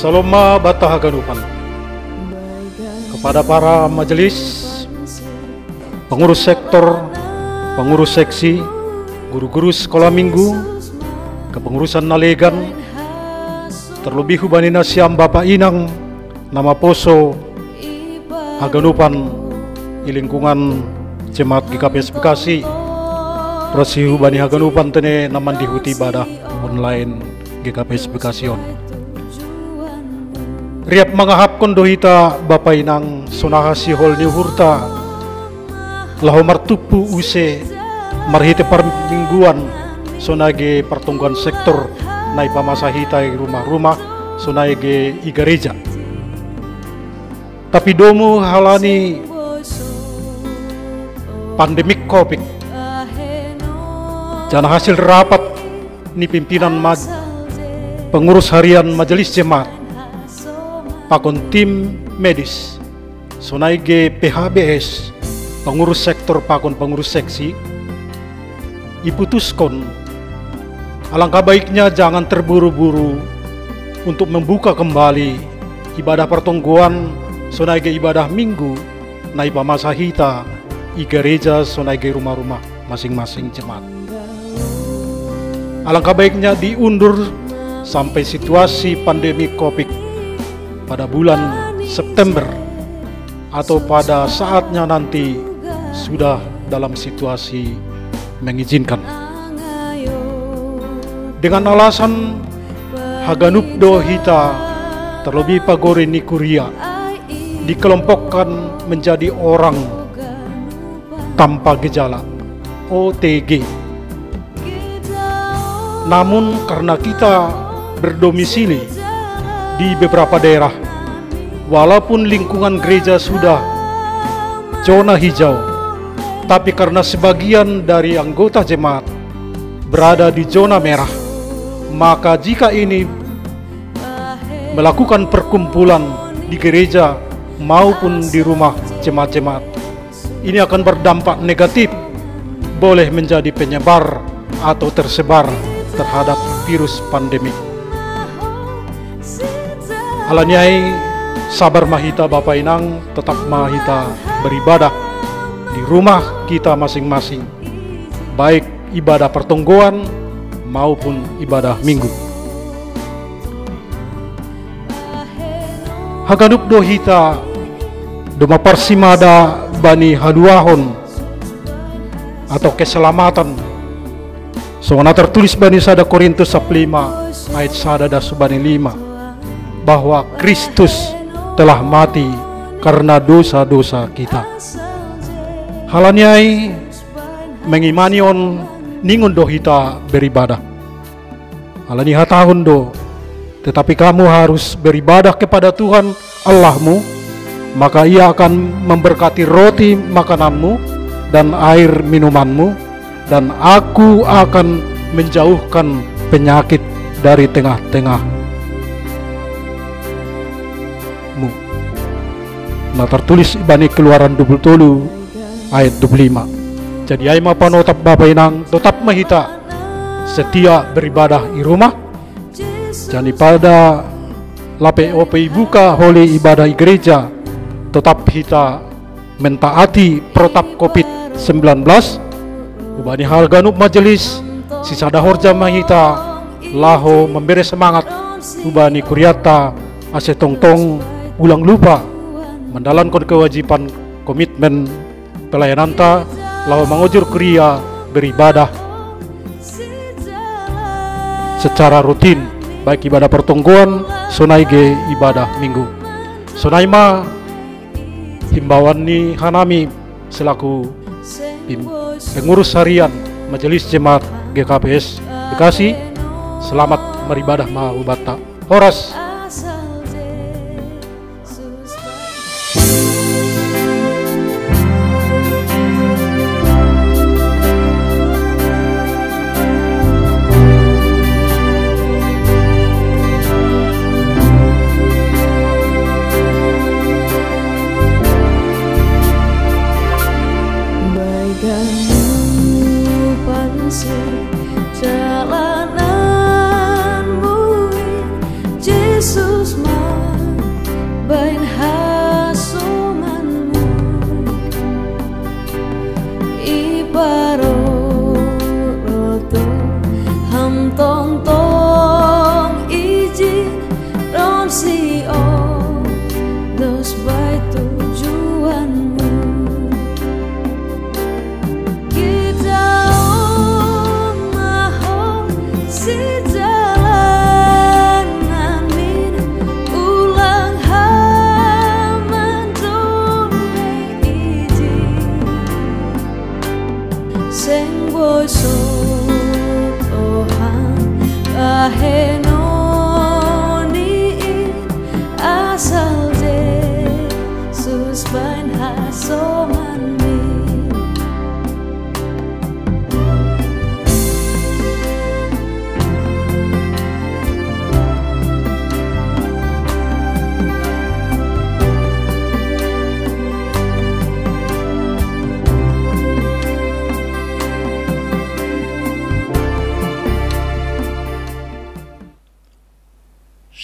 Saloma Bata Haganupan kepada para majelis, pengurus sektor, pengurus seksi, guru-guru sekolah minggu, kepengurusan nalegan, terlebih hubanina siam Bapak Inang nama Poso Haganupan di lingkungan Jemaat GKPS Bekasi, Rasi hubani Haganupan tene naman dihuti ibadah online GKPS Bekasion. Riap mangahap kondohita Bapak Inang sonahasi hol ni hurta laho martupu use marhite permingguan sonage pertungguan sektor nai pamasahita rumah-rumah sonage igareja. Tapi domu halani pandemik Covid, jana hasil rapat ni pimpinan pengurus harian majelis jemaat pakon tim medis sonaige PHBS pengurus sektor pakon pengurus seksi iputuskon alangkah baiknya jangan terburu-buru untuk membuka kembali ibadah pertungguan sonaige ibadah minggu nai pamasahita i gereja sonaige rumah-rumah masing-masing jemaat. Alangkah baiknya diundur sampai situasi pandemi Covid pada bulan September atau pada saatnya nanti sudah dalam situasi mengizinkan. Dengan alasan Haganupdo hita terlebih pagore nikuria dikelompokkan menjadi orang tanpa gejala OTG. Namun karena kita berdomisili di beberapa daerah, walaupun lingkungan gereja sudah zona hijau, tapi karena sebagian dari anggota jemaat berada di zona merah, maka jika ini melakukan perkumpulan di gereja maupun di rumah jemaat-jemaat, ini akan berdampak negatif, boleh menjadi penyebar atau tersebar terhadap virus pandemik. Alanyai sabar mahita Bapak Inang, tetap mahita beribadah di rumah kita masing-masing, baik ibadah pertungguan maupun ibadah minggu. Haganupdo hita doma parsimada bani haduahon atau keselamatan. Soalnya tertulis bani sada Korintus 5 ayat sada das bani 5 bahwa Kristus telah mati karena dosa-dosa kita. Halanyai mengimani on ningun do hita beribadah. Halani hatahun do, tetapi kamu harus beribadah kepada Tuhan Allahmu, maka Ia akan memberkati roti makananmu dan air minumanmu, dan Aku akan menjauhkan penyakit dari tengah-tengah. Nah tertulis bani Keluaran 27 ayat 25. Jadi ai mapanotap Bapak Inang tetap mahita setia beribadah di rumah. Jadi pada lape ope buka holi ibadah di gereja, tetap hita mentaati protap COVID-19. Ubani Haganup majelis sisa dahor jamaah hita laho memberi semangat ubani kuriata ase tong-tong ulang lupa mendalankan kewajiban komitmen pelayananta lalu mengujur kriya beribadah secara rutin baik ibadah pertungguan, sonai ge ibadah minggu. Sonai ma himbauan ni hanami selaku pengurus harian Majelis Jemaat GKPS Bekasi. Selamat beribadah ma ubata. Horas.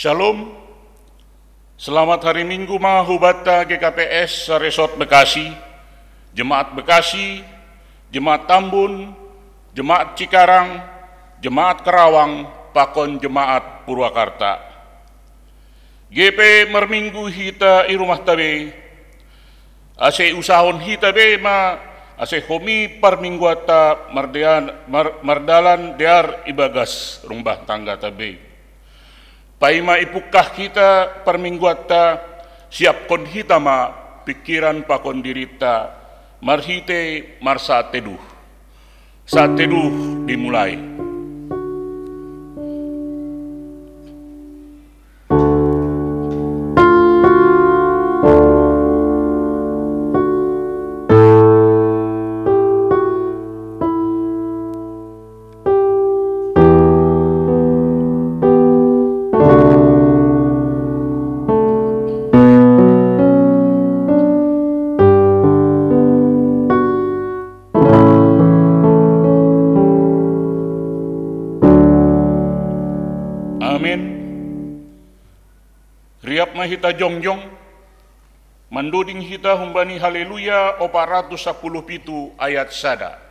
Shalom, selamat hari Minggu mahubata GKPS Resort Bekasi, Jemaat Bekasi, Jemaat Tambun, Jemaat Cikarang, Jemaat Karawang, pakon Jemaat Purwakarta. GP merminggu hita i rumah tabe, ase usahon hita be ma ase homi parmingguata mardalan dear ibagas rumbah tangga tabe. Paima ipukah kita permingguata siap kon hitama pikiran pakon dirita marhite marsa teduh. Saat teduh dimulai. Riap mahita jongjong, manduding hita humbani haleluya 417 ayat sada.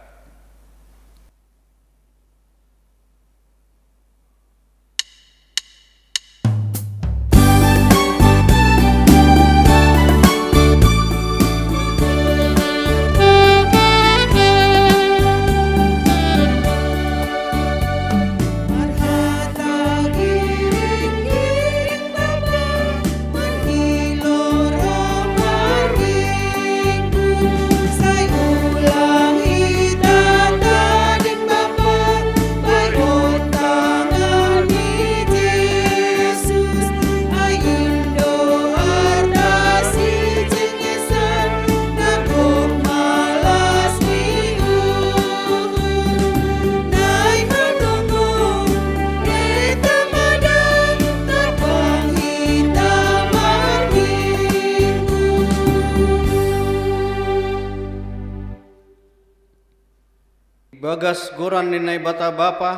Bagas goran ninai bata Bapa,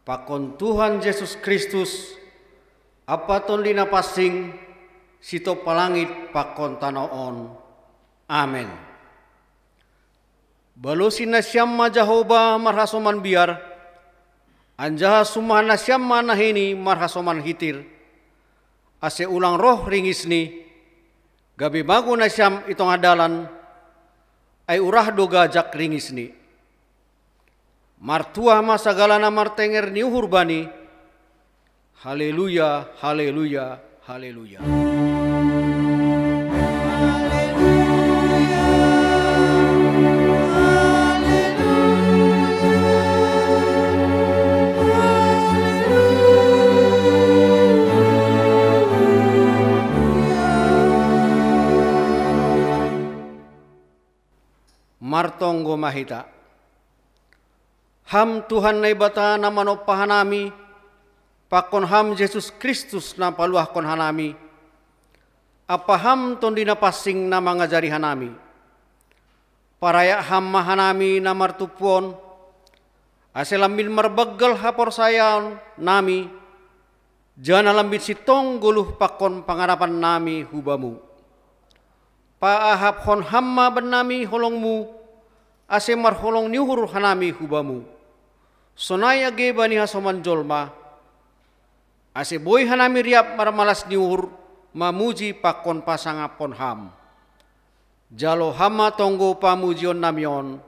pakon Tuhan Yesus Kristus, apa tondina pasing, sito palangit pakon tanaon. Amen. Balusin na siyamma Jahoba marhasoman biar, anjaha sumana siyamma nahini marhasoman hitir, ase ulang roh ringisni, gabi bago na siyam itong adalan, ay urah doga jak ringisni. Martua masagala na martenger ni uhurbani, Haleluya, haleluya, haleluya. Martonggo mahita. Ham Tuhan na ibata na manopahan nami, pakon ham Jesus Kristus na paluahkon hanami, apaham tondi na pasing na mga jarihan nami. Paraya ham mahanami na martupon, aselambin marbagal hapor sayan nami, jana lambit sitong guluh pakon pangarapan nami hubamu. Paahap hon hamma ban nami holongmu, ase marholong niuhur hanami hubamu. Sonaya ge bani hasoman jolma, ase boy hanami riap marmalas niuhur, mamuji pakon pasangapon ham. Jalo hamma tonggo pamujion namion.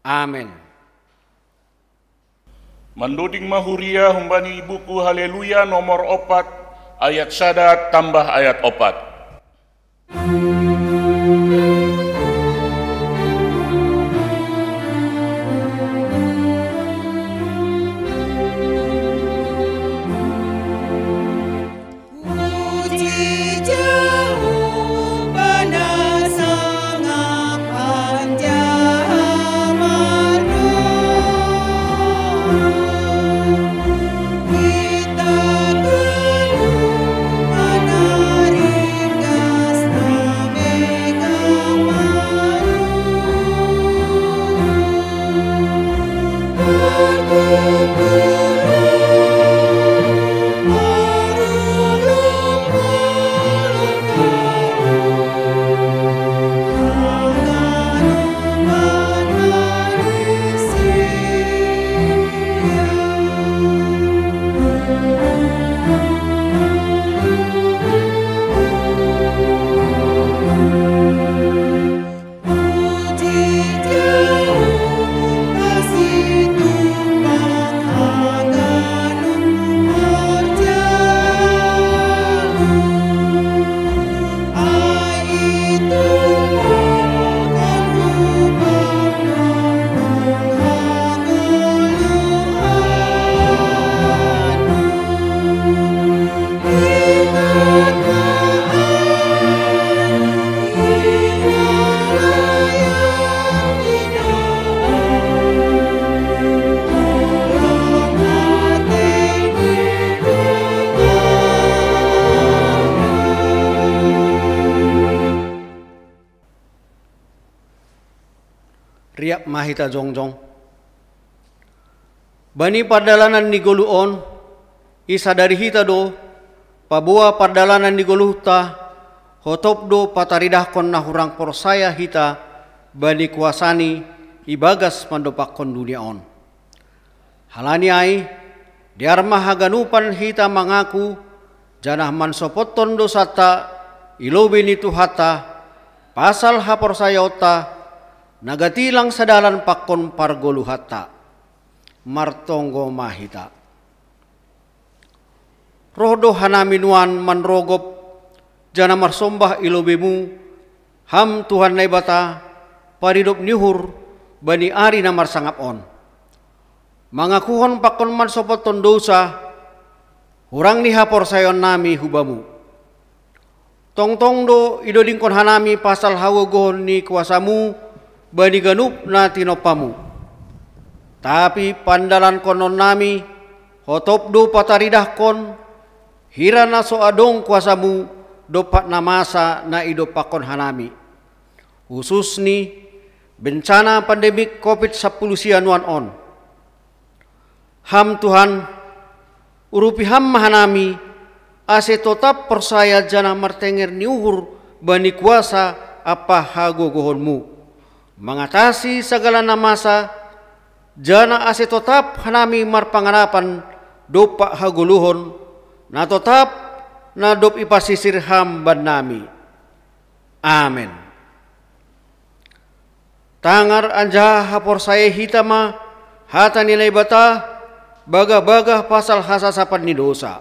Amen. Manduding mahuria humbani buku Haleluya nomor 4 ayat 1 tambah ayat 4. Riap mahita jongjong. Bani pardalanan ni goluon, isa dari hita do, pabua pardalanan ni goluhta, hotop do pataridahkon na hurang porsaya hita, bani kuasani, ibagas mandopakon dunia on. Halani ay, diarmah haganupan hita mangaku, janah mansopoton dosata, ilobin itu hata, pasal haporsayota, nagatilang sa dalan pakon pargoluhata. Martonggo mahita. Rohdo hanaminuan manrogop, jana marsombah ilobemu, ham Tuhan na ibata, paridop nihur, bani ari na marsangapon. Mangakuhon pakon mansopoton dosa, hurang ni hapor sayon nami hubamu. Tongtong do idodingkon hanami pasal hawagohon ni kuasamu, bani ganup na tinopamu. Tapi pandalan konon nami, hotop do pataridahkon, hira na so adong kuasamu, dopat na masa na idopakon hanami. Khusus ni bencana pandemik COVID-19 sianuan on. Ham Tuhan, urupi ham mahanami, ase tetap persaya jana martenger niuhur bani kuasa apa hagogohonmu. Mengatasi segala namasa, jana ase tetap hanami marpangarapan dopak haguluhon, na tetap na dop ipasisir hamban nami. Amen. Tangar anja hapor saya hitama, hata nilai bata, baga-baga pasal hasasapan ni dosa.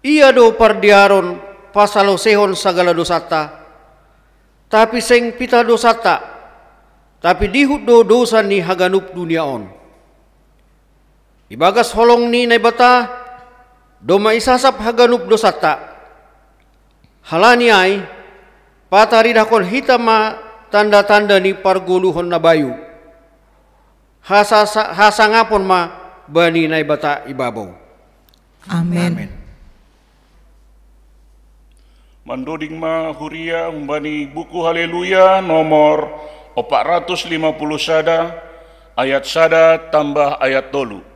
Ia do pardiaron pasal sehon sagala dosata, tapi seng pita dosata, tapi dihut do dosa ni haganup dunia on. Ibagas holong ni naibata, do maisasap haganup dosata. Halani ay, pataridakon hitama tanda-tanda ni parguluhon na bayu. Hasangapon ma bani naibata ibabaw. Amen. Mandoding ma huria humbani buku Haleluya nomor 450 sada, ayat sada tambah ayat 3.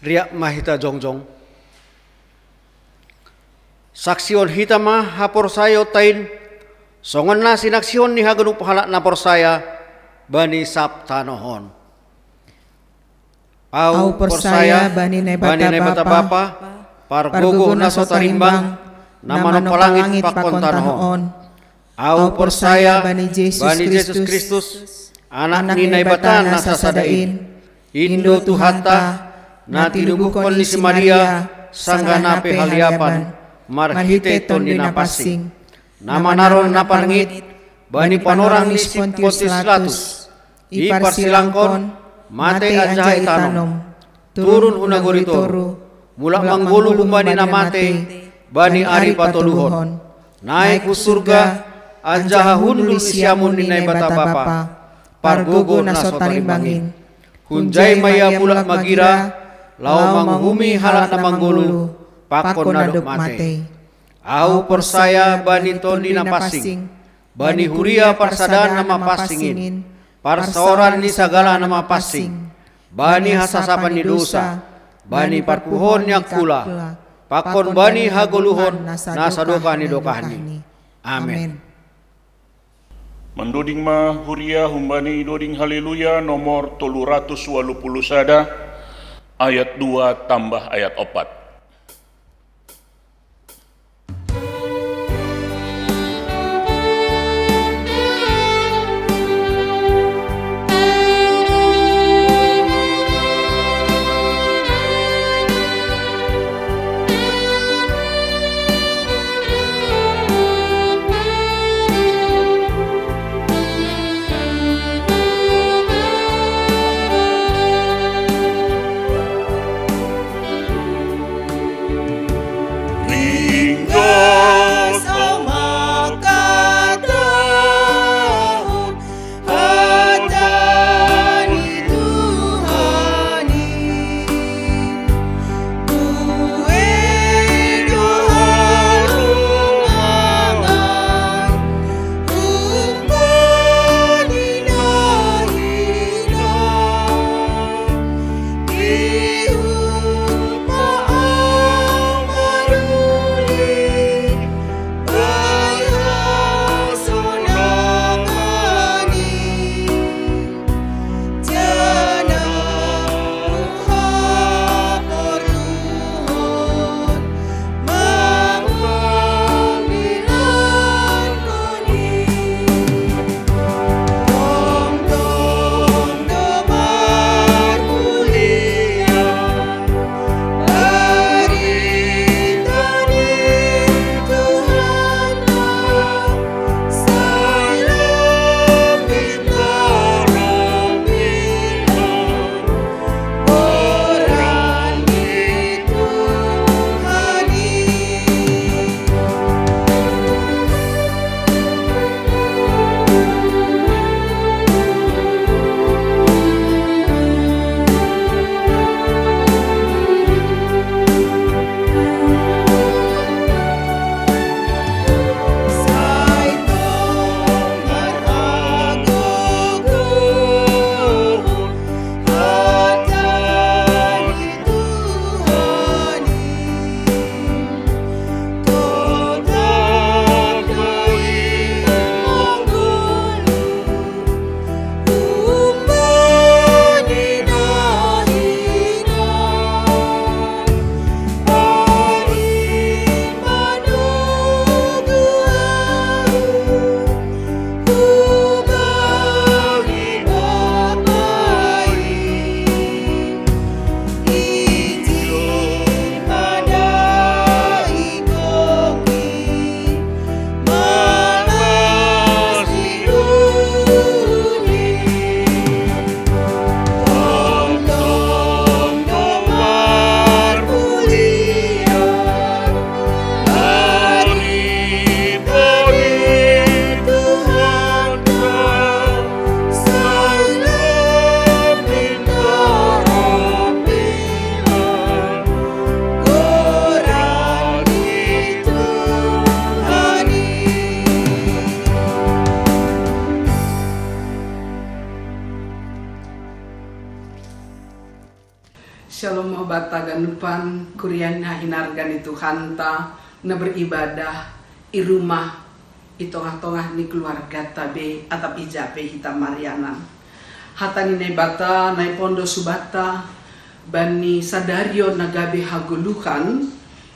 Riak mahita jongjong. Saksion hita mah hapor sayo tain songon na sinaksion ni haganup halak napor saya bani sabtanohon. Au persaya bani nebata bapa pargogo naso tarimbang namano palangit pakon tanohon. Au persaya bani Yesus Kristus anak ni nebata nasasadain Indo Tuhanta na tinubukon ni si Maria sangga nape haliapan marhite ton di napasing namanaron naparngit bani panorang ni Pontius Pilatus iparsilangkon mate anjay tanom turun unagoritoru mulak manggulu bani namate bani ari patoluhon naik ku surga anjaha hundul isyamun ni naibata bapa pargogo naso tarimbangin hunjay maya mulak magira lau manghumi halak na manggulu pakon nadok mate. Au persaya bani toni napasing bani huria parsadan nama pasingin parsaoran ni sagala nama pasing bani hasasapan ni dosa bani parpuhon yang kula pakon bani hagoluhon nasadoka ni dokahni. Amin. Mandoding ma huria humbani doding Haleluya nomor 380 sada, ayat 2 tambah ayat 4. Shalom obata ganupan kuriana hinargan itu hanta na beribadah i rumah i tongah-tongah ni keluarga tabe atap ijape hitam marianan hatani nai bata nai pondo subata bani sadario nagabe haguluhan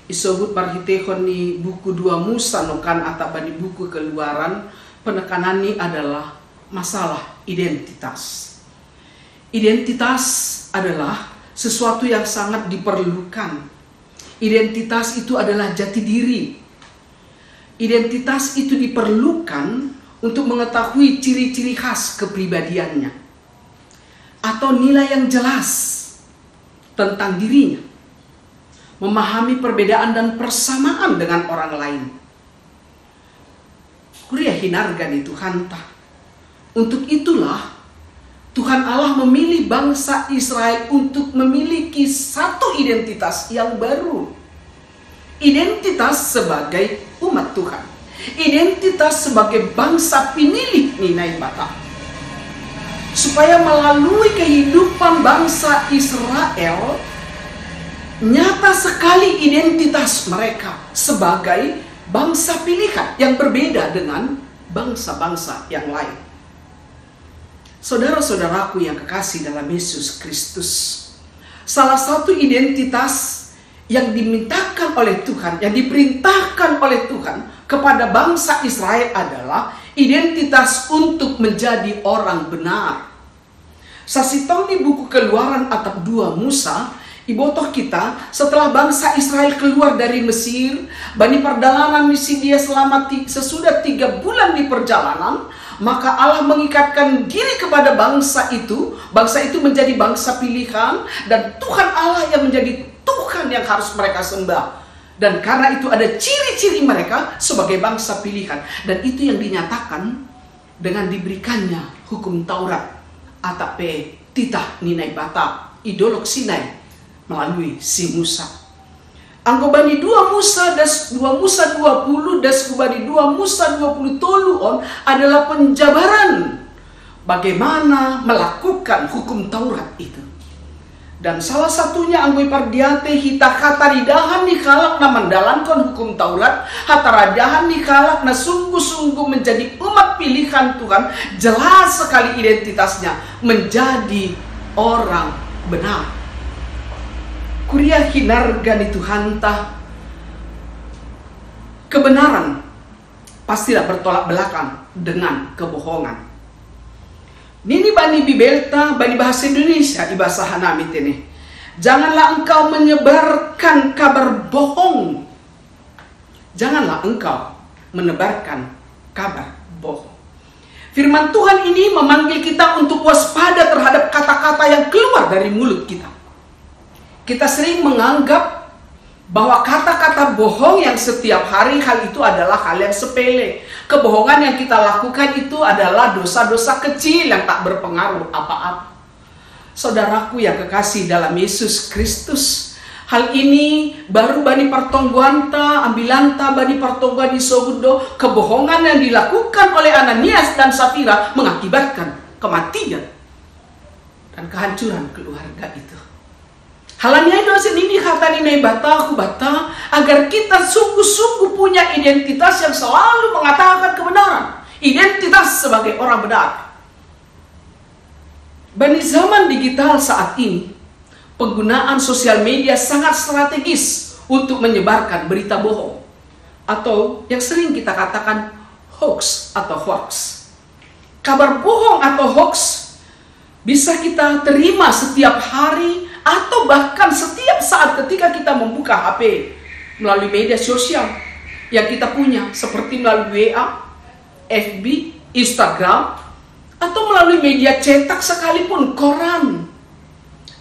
isobut parhitehon ni buku 2 Musa nokan atap bani buku keluaran penekanan ni adalah masalah identitas. Identitas adalah sesuatu yang sangat diperlukan. Identitas itu adalah jati diri. Identitas itu diperlukan untuk mengetahui ciri-ciri khas kepribadiannya atau nilai yang jelas tentang dirinya, memahami perbedaan dan persamaan dengan orang lain. Kuria hinargan itu hanta. Untuk itulah Tuhan Allah memilih bangsa Israel untuk memiliki satu identitas yang baru. Identitas sebagai umat Tuhan. Identitas sebagai bangsa pinilih Ninai Batak. Supaya melalui kehidupan bangsa Israel, nyata sekali identitas mereka sebagai bangsa pilihan yang berbeda dengan bangsa-bangsa yang lain. Saudara-saudaraku yang kekasih dalam Yesus Kristus, salah satu identitas yang dimintakan oleh Tuhan, yang diperintahkan oleh Tuhan kepada bangsa Israel adalah identitas untuk menjadi orang benar. Sasitong di buku Keluaran atap 2 Musa, ibotoh kita setelah bangsa Israel keluar dari Mesir, bani perjalanan misi dia selama sesudah 3 bulan di perjalanan, maka Allah mengikatkan diri kepada bangsa itu menjadi bangsa pilihan, dan Tuhan Allah yang menjadi Tuhan yang harus mereka sembah. Dan karena itu ada ciri-ciri mereka sebagai bangsa pilihan, dan itu yang dinyatakan dengan diberikannya hukum Taurat atape titah Ninai Batak idolok Sinai melalui si Musa. Anggobani 2 Musa das 2 Musa 20 das kubani 2 Musa 20 tolu on adalah penjabaran bagaimana melakukan hukum Taurat itu. Dan salah satunya anggoi pardiate hita kata ridahan ni kalak na mendalankan hukum Taurat, hata radahan ni kalak na sungguh-sungguh menjadi umat pilihan Tuhan, jelas sekali identitasnya menjadi orang benar. Kuria hinargan itu hanta. Kebenaran pastilah bertolak belakang dengan kebohongan. Nini bani bibelta, bani bahasa Indonesia, ibasa hanamit ini. Janganlah engkau menyebarkan kabar bohong. Janganlah engkau menebarkan kabar bohong. Firman Tuhan ini memanggil kita untuk waspada terhadap kata-kata yang keluar dari mulut kita. Kita sering menganggap bahwa kata-kata bohong yang setiap hari hal itu adalah hal yang sepele. Kebohongan yang kita lakukan itu adalah dosa-dosa kecil yang tak berpengaruh apa-apa. Saudaraku yang kekasih dalam Yesus Kristus, hal ini baru bani partongguanta, ambilanta bani partongguan di Sobudo, kebohongan yang dilakukan oleh Ananias dan Safira mengakibatkan kematian dan kehancuran keluarga itu. Halanya dosen ini kata Ninai Batak Bata agar kita sungguh-sungguh punya identitas yang selalu mengatakan kebenaran. Identitas sebagai orang benar. Bani zaman digital saat ini, penggunaan sosial media sangat strategis untuk menyebarkan berita bohong. Atau yang sering kita katakan hoax atau hoax. Kabar bohong atau hoax bisa kita terima setiap hari atau bahkan setiap saat ketika kita membuka HP melalui media sosial yang kita punya, seperti melalui WA, FB, Instagram, atau melalui media cetak sekalipun, koran,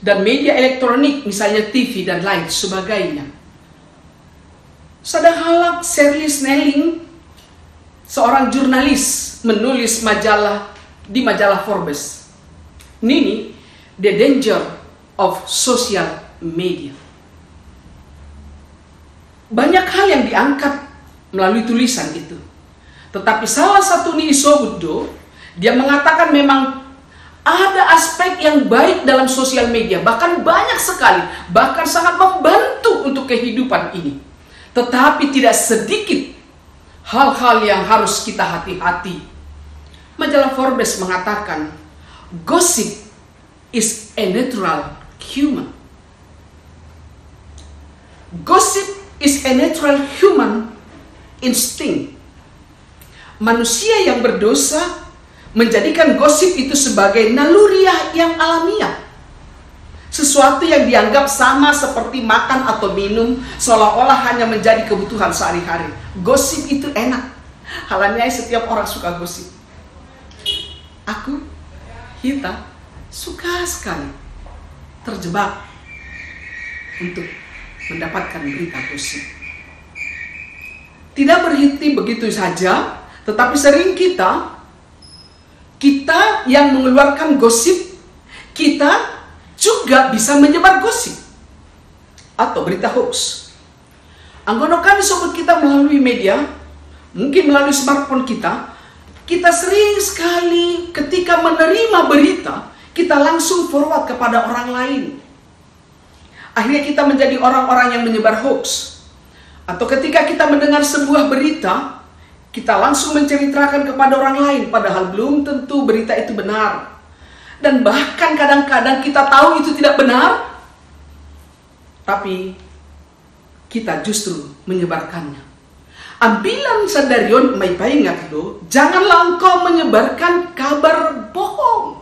dan media elektronik misalnya TV dan lain sebagainya. Sadahalak Shirley Snelling, seorang jurnalis, menulis di majalah Forbes, Nini, The Danger of Social Media. Banyak hal yang diangkat melalui tulisan itu. Tetapi salah satu ni Isobudo, dia mengatakan memang Ada aspek yang baik dalam sosial media, bahkan banyak sekali, bahkan sangat membantu untuk kehidupan ini. Tetapi tidak sedikit hal-hal yang harus kita hati-hati. Majalah Forbes mengatakan, gossip is a natural human. Gossip is a natural human instinct. Manusia yang berdosa menjadikan gosip itu sebagai naluriah yang alamiah. Sesuatu yang dianggap sama seperti makan atau minum, seolah-olah hanya menjadi kebutuhan sehari-hari. Gosip itu enak. Halanya setiap orang suka gosip. Aku, kita, suka sekali terjebak untuk mendapatkan berita gosip. Tidak berhenti begitu saja, tetapi sering kita yang mengeluarkan gosip, kita juga bisa menyebar gosip atau berita hoax. Anggono-kami sobat kita melalui media, mungkin melalui smartphone kita sering sekali ketika menerima berita, kita langsung forward kepada orang lain. Akhirnya kita menjadi orang-orang yang menyebar hoax. Atau ketika kita mendengar sebuah berita, kita langsung menceritakan kepada orang lain, padahal belum tentu berita itu benar. Dan bahkan kadang-kadang kita tahu itu tidak benar, tapi kita justru menyebarkannya. Ambilan sadarion may paingat lo, janganlah engkau menyebarkan kabar bohong.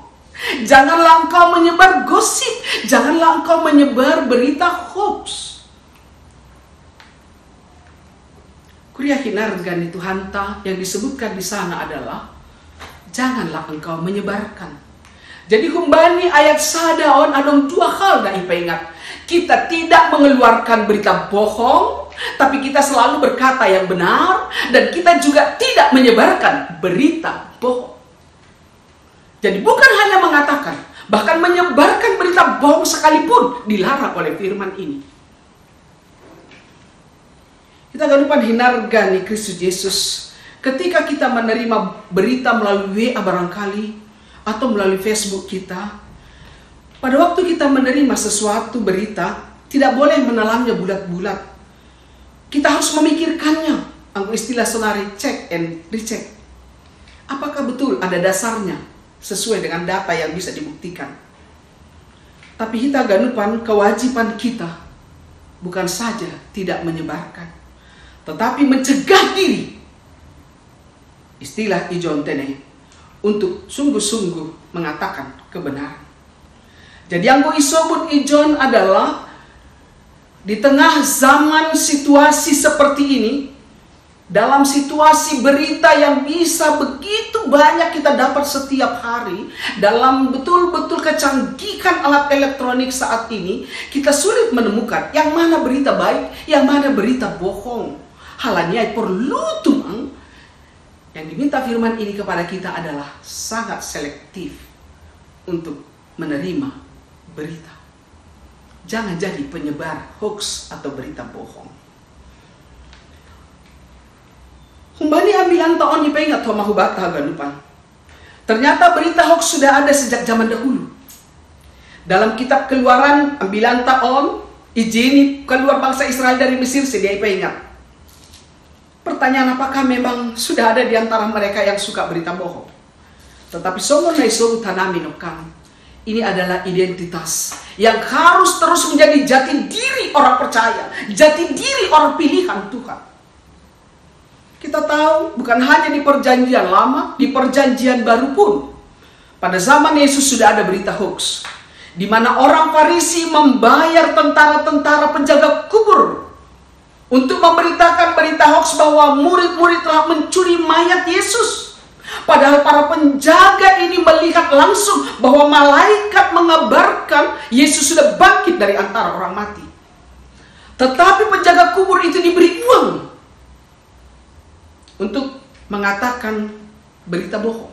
Janganlah engkau menyebar gosip, janganlah engkau menyebar berita hoax. Kuria hinargan itu hanta yang disebutkan di sana adalah janganlah engkau menyebarkan. Jadi humbani ayat sadaon adong dua hal dah ingat. Kita tidak mengeluarkan berita bohong, tapi kita selalu berkata yang benar, dan kita juga tidak menyebarkan berita bohong. Jadi bukan hanya mengatakan, bahkan menyebarkan berita bohong sekalipun dilarang oleh firman ini. Kita gak lupa hinargani Kristus Yesus. Ketika kita menerima berita melalui WA barangkali, atau melalui Facebook kita, pada waktu kita menerima sesuatu berita, tidak boleh menelannya bulat-bulat. Kita harus memikirkannya. Anggo istilah sonari, check and recheck. Apakah betul ada dasarnya sesuai dengan data yang bisa dibuktikan? Tapi kita gak lupa kewajiban kita bukan saja tidak menyebarkan, tetapi mencegah diri. Istilah ijon tene, untuk sungguh-sungguh mengatakan kebenaran. Jadi yang gue isobut ijon adalah di tengah zaman situasi seperti ini, dalam situasi berita yang bisa begitu banyak kita dapat setiap hari, dalam betul-betul kecanggihan alat elektronik saat ini, kita sulit menemukan yang mana berita baik, yang mana berita bohong. Halanya perlu tumang, yang diminta firman ini kepada kita adalah sangat selektif untuk menerima berita. Jangan jadi penyebar hoax atau berita bohong. Humbani ambilan tahun dipengat Thoma Hubata Galupan. Ternyata berita hoax sudah ada sejak zaman dahulu. Dalam kitab Keluaran ambilan tahun, izin keluar bangsa Israel dari Mesir sedia ingat. Pertanyaan, apakah memang sudah ada di antara mereka yang suka berita bohong? Tetapi somon naiso tanami nokang. Ini adalah identitas yang harus terus menjadi jati diri orang percaya, jati diri orang pilihan Tuhan. Kita tahu bukan hanya di perjanjian lama, di perjanjian baru pun. Pada zaman Yesus sudah ada berita hoax, di mana orang Farisi membayar tentara-tentara penjaga kubur untuk memberitakan berita hoax bahwa murid-murid telah mencuri mayat Yesus. Padahal para penjaga ini melihat langsung bahwa malaikat mengabarkan Yesus sudah bangkit dari antara orang mati. Tetapi penjaga kubur itu diberi uang untuk mengatakan berita bohong.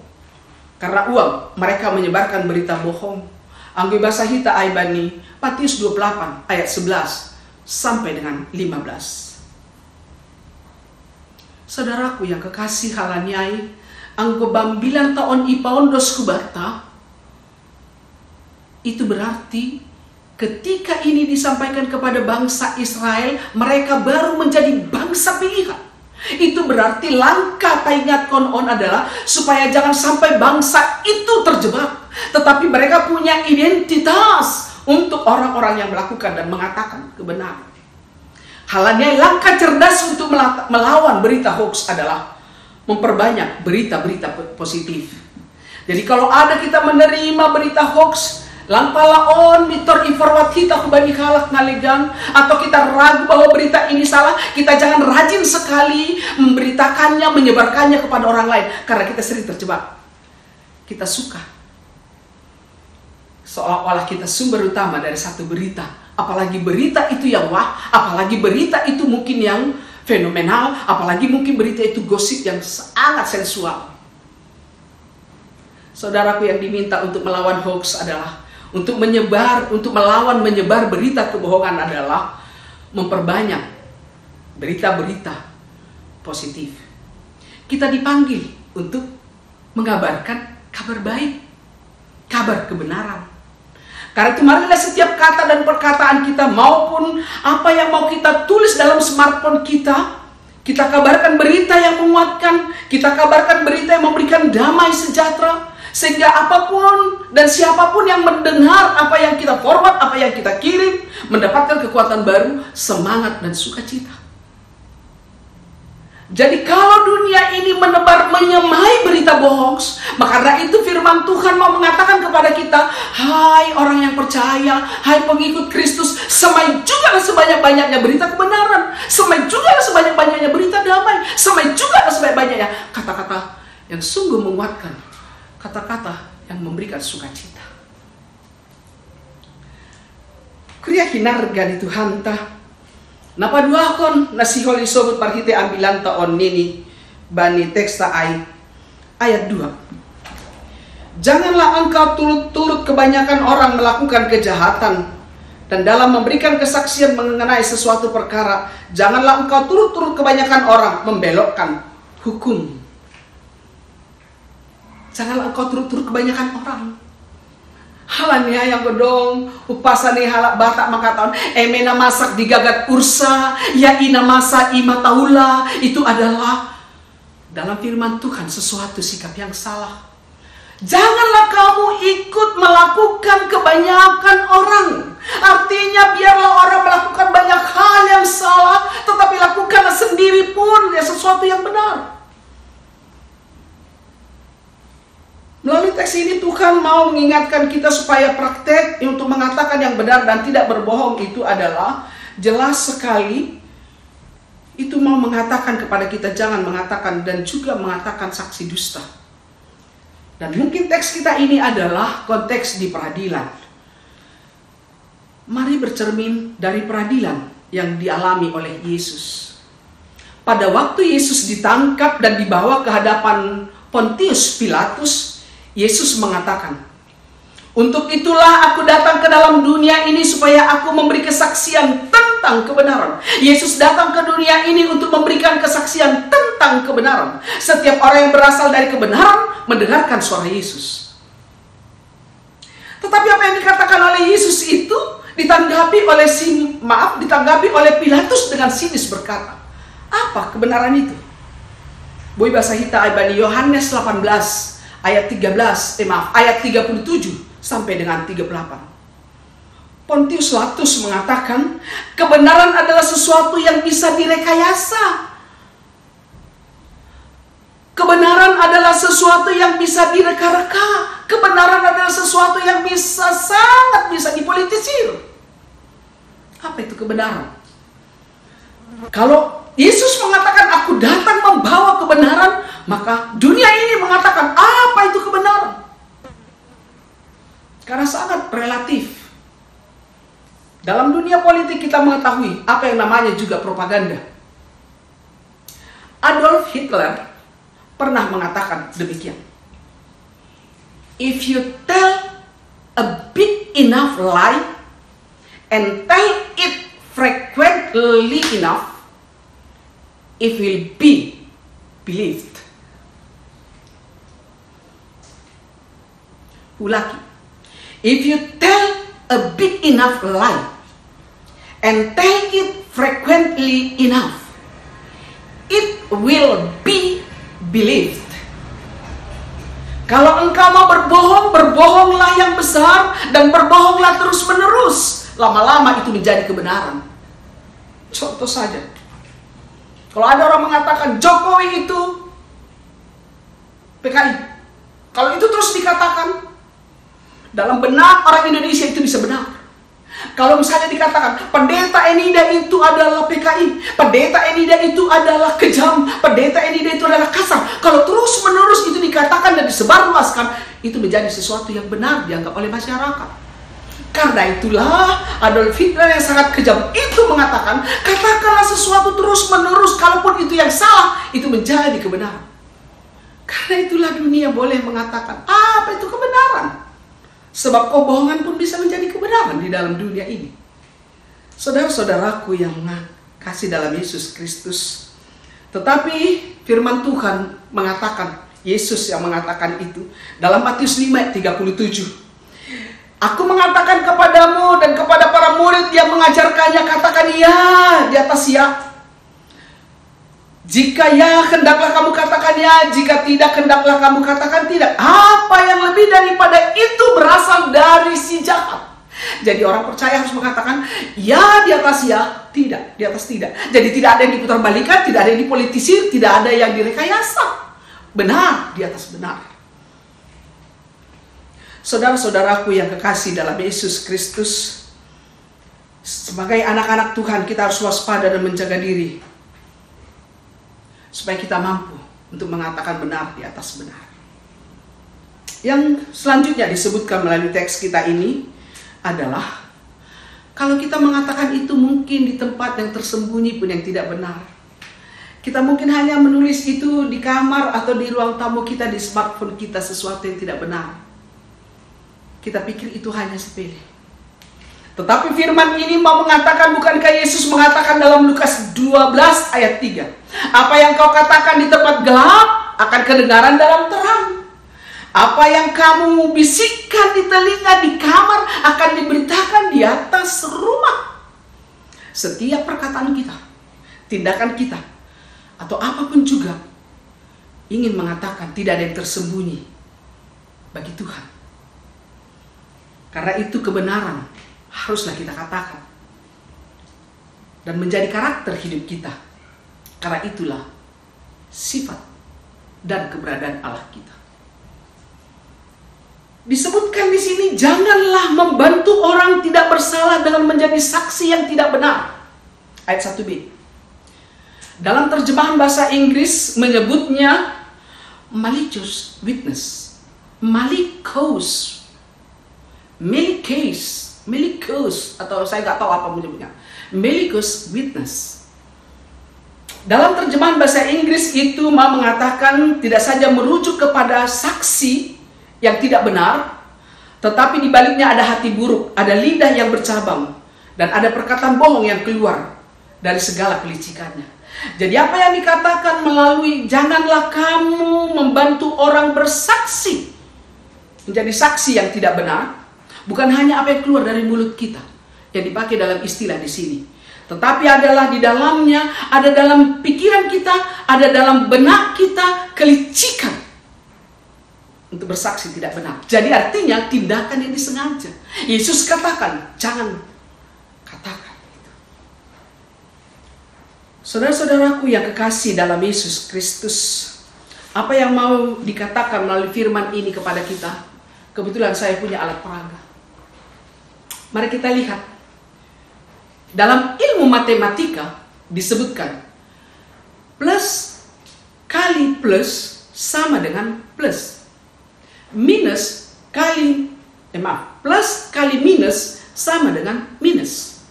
Karena uang, mereka menyebarkan berita bohong. Anggo bahasa hita aibani Matius 28 ayat 11 sampai dengan 15. Saudaraku yang kekasih halaniai, anggo bambilan taon ipaondos kubata, itu berarti ketika ini disampaikan kepada bangsa Israel, mereka baru menjadi bangsa pilihan. Itu berarti langkah taingat konon adalah supaya jangan sampai bangsa itu terjebak, tetapi mereka punya identitas untuk orang-orang yang melakukan dan mengatakan kebenaran. Halnya langkah cerdas untuk melawan berita hoax adalah memperbanyak berita-berita positif. Jadi kalau ada kita menerima berita hoax, lampalaon mitor informat kita kubani halak ngalegan, atau kita ragu bahwa berita ini salah, kita jangan rajin sekali memberitakannya, menyebarkannya kepada orang lain, karena kita sering terjebak. Kita suka seolah-olah kita sumber utama dari satu berita, apalagi berita itu yang wah, apalagi berita itu mungkin yang fenomenal, apalagi mungkin berita itu gosip yang sangat sensual. Saudaraku, yang diminta untuk melawan hoax adalah untuk melawan menyebar berita kebohongan adalah memperbanyak berita-berita positif. Kita dipanggil untuk mengabarkan kabar baik, kabar kebenaran. Karena itu marilah setiap kata dan perkataan kita maupun apa yang mau kita tulis dalam smartphone kita kabarkan berita yang menguatkan, kita kabarkan berita yang memberikan damai sejahtera. Sehingga apapun dan siapapun yang mendengar apa yang kita forward, apa yang kita kirim, mendapatkan kekuatan baru, semangat dan sukacita. Jadi kalau dunia ini menyemai berita bohong, maka karena itu firman Tuhan mau mengatakan kepada kita, hai orang yang percaya, hai pengikut Kristus, semai juga sebanyak-banyaknya berita kebenaran, semai juga sebanyak-banyaknya berita damai, semai juga sebanyak-banyaknya kata-kata yang sungguh menguatkan, kata-kata yang memberikan sukacita. Kriya hinarga di Tuhan ta. Napa duakon nasihol isobut parhite ambilan taon nini bani teksta ayat 2. Janganlah engkau turut-turut kebanyakan orang melakukan kejahatan, dan dalam memberikan kesaksian mengenai sesuatu perkara, janganlah engkau turut-turut kebanyakan orang membelokkan hukum. Janganlah engkau turut-turut kebanyakan orang. Halanya yang gedong upasane halak batak makaton emena masak digagat ursa ya ina masa ima taula. Itu adalah dalam firman Tuhan sesuatu sikap yang salah. Janganlah kamu ikut melakukan kebanyakan orang. Artinya biarlah orang melakukan banyak hal yang salah, tetapi lakukanlah sendiri pun ya sesuatu yang benar. Melalui teks ini Tuhan mau mengingatkan kita supaya praktek untuk mengatakan yang benar dan tidak berbohong itu adalah jelas sekali. Itu mau mengatakan kepada kita jangan mengatakan dan juga mengatakan saksi dusta. Dan mungkin teks kita ini adalah konteks di peradilan. Mari bercermin dari peradilan yang dialami oleh Yesus. Pada waktu Yesus ditangkap dan dibawa ke hadapan Pontius Pilatus, Yesus mengatakan, untuk itulah aku datang ke dalam dunia ini supaya aku memberi kesaksian tentang kebenaran. Yesus datang ke dunia ini untuk memberikan kesaksian tentang kebenaran. Setiap orang yang berasal dari kebenaran mendengarkan suara Yesus. Tetapi apa yang dikatakan oleh Yesus itu ditanggapi oleh Pilatus dengan sinis berkata, apa kebenaran itu? Boy bahasa Hita Ibani Yohanes 18 ayat 37 sampai dengan 38. Pontius Pilatus mengatakan, kebenaran adalah sesuatu yang bisa direkayasa. Kebenaran adalah sesuatu yang bisa direka-reka. Kebenaran adalah sesuatu yang sangat bisa dipolitisir. Apa itu kebenaran? Kalau Yesus mengatakan aku datang membawa kebenaran, maka dunia ini mengatakan apa itu kebenaran? Karena sangat relatif. Dalam dunia politik kita mengetahui apa yang namanya juga propaganda. Adolf Hitler pernah mengatakan demikian. If you tell a big enough lie and tell it frequently enough, it will be believed. Ulaki. If you tell a big enough lie and tell it frequently enough, it will be believed. Kalau engkau mau berbohong, berbohonglah yang besar dan berbohonglah terus menerus. Lama-lama itu menjadi kebenaran. Contoh saja, kalau ada orang mengatakan Jokowi itu PKI, kalau itu terus dikatakan, dalam benak orang Indonesia itu bisa benar. Kalau misalnya dikatakan pendeta Enida itu adalah PKI, pendeta Enida itu adalah kejam, pendeta Enida itu adalah kasar, kalau terus menerus itu dikatakan dan disebarluaskan, itu menjadi sesuatu yang benar dianggap oleh masyarakat. Karena itulah Adolf Hitler yang sangat kejam itu mengatakan, katakanlah sesuatu terus menerus, kalaupun itu yang salah, itu menjadi kebenaran. Karena itulah dunia boleh mengatakan apa itu kebenaran. Sebab kebohongan pun bisa menjadi kebenaran di dalam dunia ini. Saudara-saudaraku yang kasih dalam Yesus Kristus, tetapi firman Tuhan mengatakan, Yesus yang mengatakan itu dalam Matius 5:37. Aku mengatakan kepadamu dan kepada para murid yang mengajarkannya, katakan ya di atas ya. Jika ya, hendaklah kamu katakan ya. Jika tidak, hendaklah kamu katakan tidak. Apa yang lebih daripada itu berasal dari si jahat. Jadi orang percaya harus mengatakan ya di atas ya, tidak di atas tidak. Jadi tidak ada yang diputarbalikan, tidak ada yang dipolitisir, tidak ada yang direkayasa. Benar di atas benar. Saudara-saudaraku yang kekasih dalam Yesus Kristus, sebagai anak-anak Tuhan kita harus waspada dan menjaga diri supaya kita mampu untuk mengatakan benar di atas benar. Yang selanjutnya disebutkan melalui teks kita ini adalah kalau kita mengatakan itu mungkin di tempat yang tersembunyi pun yang tidak benar. Kita mungkin hanya menulis itu di kamar atau di ruang tamu kita, di smartphone kita, sesuatu yang tidak benar. Kita pikir itu hanya sepele. Tetapi firman ini mau mengatakan, bukankah Yesus mengatakan dalam Lukas 12 ayat 3, apa yang kau katakan di tempat gelap akan kedengaran dalam terang. Apa yang kamu bisikkan di telinga di kamar akan diberitakan di atas rumah. Setiap perkataan kita, tindakan kita, atau apapun juga ingin mengatakan tidak ada yang tersembunyi bagi Tuhan. Karena itu kebenaran haruslah kita katakan dan menjadi karakter hidup kita. Karena itulah sifat dan keberadaan Allah kita. Disebutkan di sini, janganlah membantu orang tidak bersalah dengan menjadi saksi yang tidak benar. Ayat 1b. Dalam terjemahan bahasa Inggris menyebutnya malicious witness, malicious, atau saya nggak tahu apa menyebutnya, malicious witness. Dalam terjemahan bahasa Inggris itu mau mengatakan tidak saja merujuk kepada saksi yang tidak benar, tetapi di baliknya ada hati buruk, ada lidah yang bercabang, dan ada perkataan bohong yang keluar dari segala kelicikannya. Jadi apa yang dikatakan melalui janganlah kamu membantu orang bersaksi, menjadi saksi yang tidak benar, bukan hanya apa yang keluar dari mulut kita yang dipakai dalam istilah di sini, tetapi adalah di dalamnya, ada dalam pikiran kita, ada dalam benak kita kelicikan untuk bersaksi tidak benar. Jadi artinya tindakan yang disengaja. Yesus katakan jangan katakan itu. Saudara-saudaraku yang kekasih dalam Yesus Kristus, apa yang mau dikatakan melalui firman ini kepada kita? Kebetulan saya punya alat peraga. Mari kita lihat. Dalam ilmu matematika disebutkan plus kali plus sama dengan plus. Plus kali minus sama dengan minus.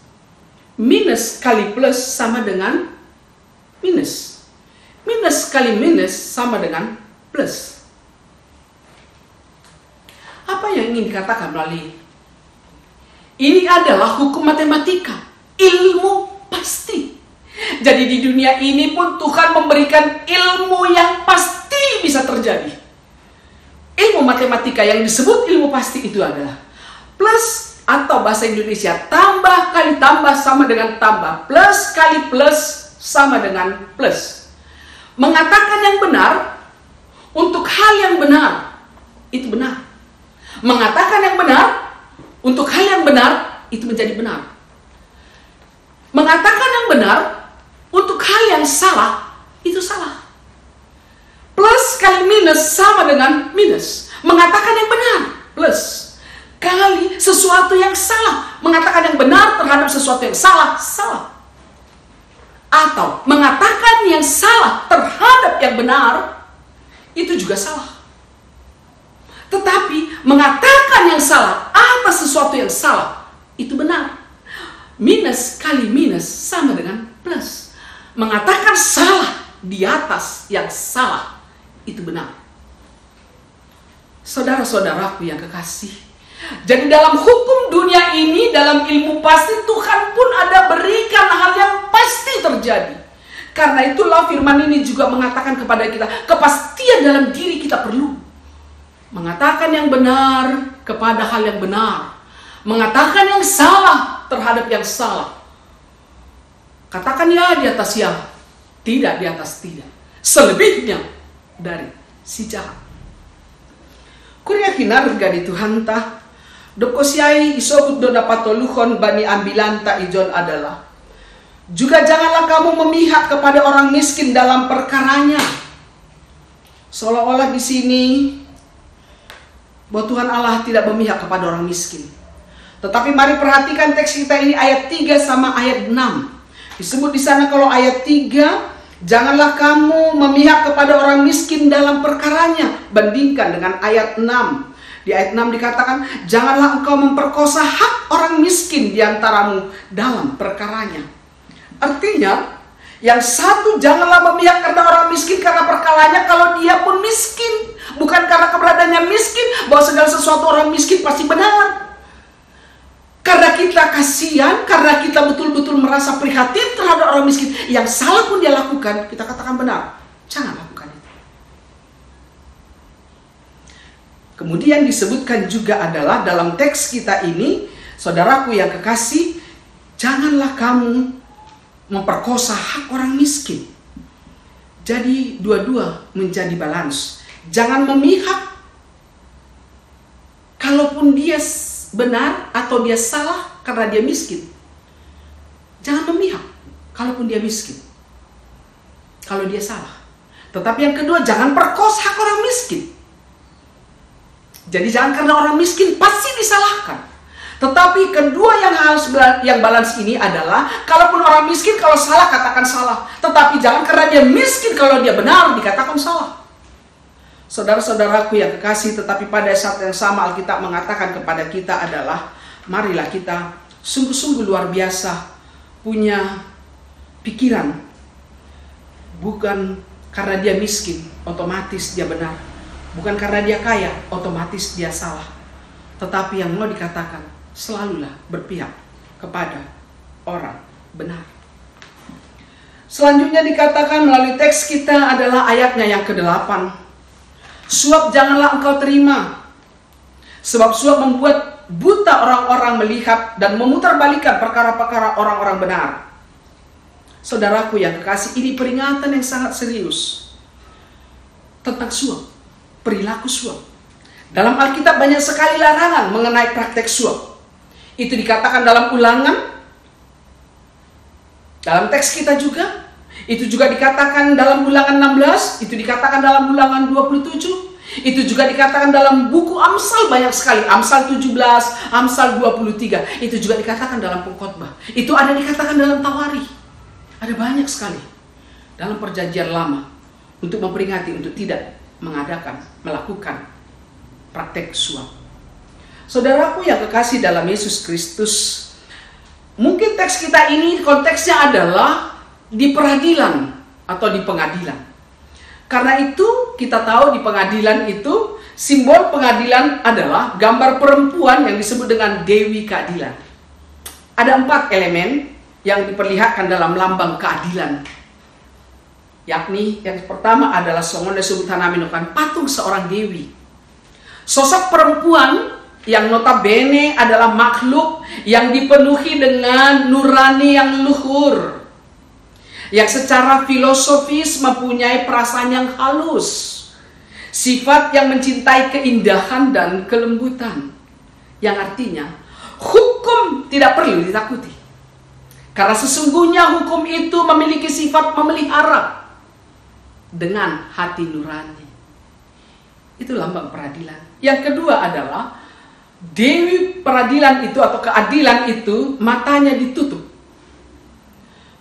Minus kali plus sama dengan minus. Minus kali minus sama dengan plus. Apa yang ingin dikatakan melalui ini adalah hukum matematika, ilmu pasti. Jadi di dunia ini pun Tuhan memberikan ilmu yang pasti bisa terjadi. Ilmu matematika yang disebut ilmu pasti itu adalah plus atau bahasa Indonesia tambah kali tambah sama dengan tambah, plus kali plus sama dengan plus. Mengatakan yang benar untuk hal yang benar, itu benar. Mengatakan yang benar untuk hal yang benar, itu menjadi benar. Mengatakan yang benar untuk hal yang salah, itu salah. Plus kali minus sama dengan minus. Mengatakan yang benar, plus kali sesuatu yang salah. Mengatakan yang benar terhadap sesuatu yang salah, salah. Atau mengatakan yang salah terhadap yang benar, itu juga salah. Tetapi mengatakan yang salah atas sesuatu yang salah, itu benar. Minus kali minus sama dengan plus. Mengatakan salah di atas yang salah, itu benar. Saudara-saudaraku yang kekasih, jadi dalam hukum dunia ini, dalam ilmu pasti, Tuhan pun ada berikan hal yang pasti terjadi. Karena itulah firman ini juga mengatakan kepada kita, kepastian dalam diri kita perlu. Mengatakan yang benar kepada hal yang benar. Mengatakan yang salah terhadap yang salah. Katakan ya di atas ya, tidak di atas tidak. Selebihnya dari si jahat. Kuria kinarga di Tuhan ta, dokosiai isobut do dapat toluhon bani ambilanta ijon adalah. Juga janganlah kamu memihak kepada orang miskin dalam perkaranya. Seolah-olah di sini bahwa Tuhan Allah tidak memihak kepada orang miskin. Tetapi mari perhatikan teks kita ini ayat 3 sama ayat 6. Disebut di sana kalau ayat 3, janganlah kamu memihak kepada orang miskin dalam perkaranya. Bandingkan dengan ayat 6. Di ayat 6 dikatakan, janganlah engkau memperkosa hak orang miskin di antaramu dalam perkaranya. Artinya, yang satu janganlah memihak karena orang miskin karena perkaranya kalau dia pun miskin. Bukan karena keberadaannya miskin, bahwa segala sesuatu orang miskin pasti benar. Karena kita kasihan, karena kita betul-betul merasa prihatin terhadap orang miskin, yang salah pun dia lakukan, kita katakan benar. Jangan lakukan itu. Kemudian disebutkan juga adalah dalam teks kita ini, saudaraku yang kekasih, janganlah kamu memperkosa hak orang miskin. Jadi dua-dua menjadi balance. Jangan memihak kalaupun dia benar atau dia salah karena dia miskin. Jangan memihak kalaupun dia miskin, kalau dia salah. Tetapi yang kedua, jangan perkosa hak orang miskin. Jadi jangan karena orang miskin pasti disalahkan. Tetapi kedua yang harus yang balance ini adalah, kalaupun orang miskin kalau salah katakan salah. Tetapi jangan karena dia miskin kalau dia benar dikatakan salah. Saudara-saudaraku yang kekasih, tetapi pada saat yang sama Alkitab mengatakan kepada kita adalah, marilah kita sungguh-sungguh luar biasa punya pikiran. Bukan karena dia miskin, otomatis dia benar. Bukan karena dia kaya, otomatis dia salah. Tetapi yang mau dikatakan, selalulah berpihak kepada orang benar. Selanjutnya dikatakan melalui teks kita adalah ayatnya yang ke-8. Suap janganlah engkau terima, sebab suap membuat buta orang-orang melihat dan memutarbalikkan perkara-perkara orang-orang benar. Saudaraku yang kekasih, ini peringatan yang sangat serius tentang suap, perilaku suap. Dalam Alkitab banyak sekali larangan mengenai praktek suap. Itu dikatakan dalam Ulangan, dalam teks kita juga. Itu juga dikatakan dalam Ulangan 16, itu dikatakan dalam Ulangan 27, itu juga dikatakan dalam buku Amsal banyak sekali, Amsal 17, Amsal 23, itu juga dikatakan dalam Pengkhotbah. Itu ada dikatakan dalam Tawari. Ada banyak sekali dalam Perjanjian Lama untuk memperingati untuk tidak melakukan praktek suap. Saudaraku yang kekasih dalam Yesus Kristus, mungkin teks kita ini konteksnya adalah di peradilan atau di pengadilan. Karena itu kita tahu di pengadilan itu simbol pengadilan adalah gambar perempuan yang disebut dengan Dewi Keadilan. Ada 4 elemen yang diperlihatkan dalam lambang keadilan. Yakni yang pertama adalah songon disebut hanaminukan patung seorang dewi. Sosok perempuan yang notabene adalah makhluk yang dipenuhi dengan nurani yang luhur, yang secara filosofis mempunyai perasaan yang halus, sifat yang mencintai keindahan dan kelembutan, yang artinya hukum tidak perlu ditakuti, karena sesungguhnya hukum itu memiliki sifat memelihara dengan hati nurani. Itu lambang peradilan. Yang kedua adalah Dewi peradilan itu atau keadilan itu matanya ditutup.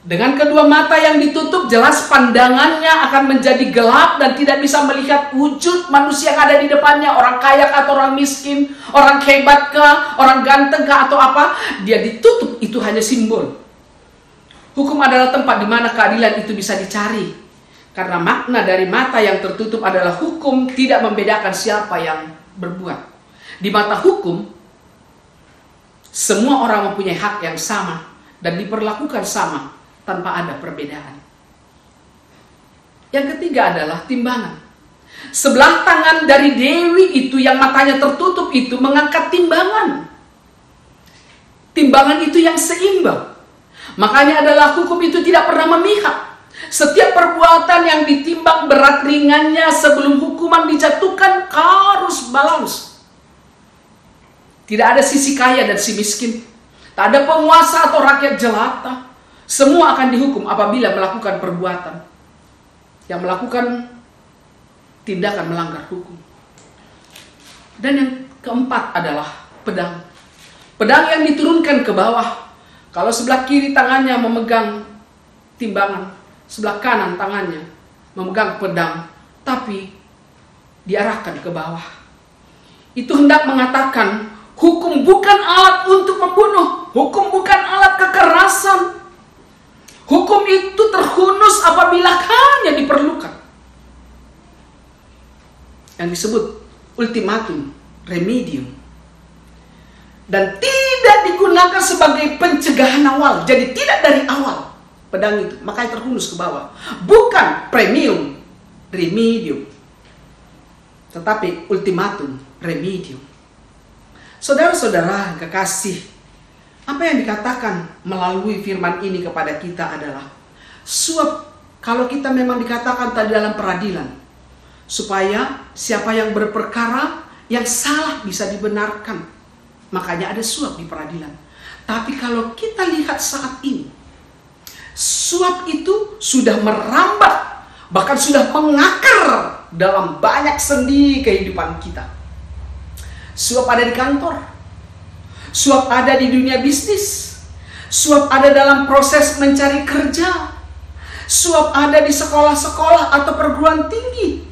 Dengan kedua mata yang ditutup, jelas pandangannya akan menjadi gelap dan tidak bisa melihat wujud manusia yang ada di depannya. Orang kaya atau orang miskin, orang hebat kah, orang ganteng kah atau apa. Dia ditutup, itu hanya simbol. Hukum adalah tempat di mana keadilan itu bisa dicari. Karena makna dari mata yang tertutup adalah hukum tidak membedakan siapa yang berbuat. Di mata hukum, semua orang mempunyai hak yang sama dan diperlakukan sama tanpa ada perbedaan. Yang ketiga adalah timbangan. Sebelah tangan dari Dewi itu yang matanya tertutup itu mengangkat timbangan. Timbangan itu yang seimbang. Makanya adalah hukum itu tidak pernah memihak. Setiap perbuatan yang ditimbang berat ringannya sebelum hukuman dijatuhkan harus balance. Tidak ada sisi kaya dan si miskin. Tak ada penguasa atau rakyat jelata. Semua akan dihukum apabila melakukan perbuatan yang melakukan tindakan melanggar hukum. Dan yang keempat adalah pedang. Pedang yang diturunkan ke bawah. Kalau sebelah kiri tangannya memegang timbangan, sebelah kanan tangannya memegang pedang, tapi diarahkan ke bawah. Itu hendak mengatakan hukum bukan alat untuk membunuh, hukum bukan alat kekerasan. Hukum itu terhunus apabila hanya diperlukan. Yang disebut ultimatum remedium. Dan tidak digunakan sebagai pencegahan awal. Jadi tidak dari awal pedang itu, makanya terhunus ke bawah. Bukan premium remedium, tetapi ultimatum remedium. Saudara-saudara kekasih, apa yang dikatakan melalui firman ini kepada kita adalah suap. Kalau kita memang dikatakan tadi dalam peradilan, supaya siapa yang berperkara yang salah bisa dibenarkan, makanya ada suap di peradilan. Tapi kalau kita lihat saat ini, suap itu sudah merambat, bahkan sudah mengakar dalam banyak sendi kehidupan kita. Suap ada di kantor, suap ada di dunia bisnis, suap ada dalam proses mencari kerja, suap ada di sekolah-sekolah atau perguruan tinggi,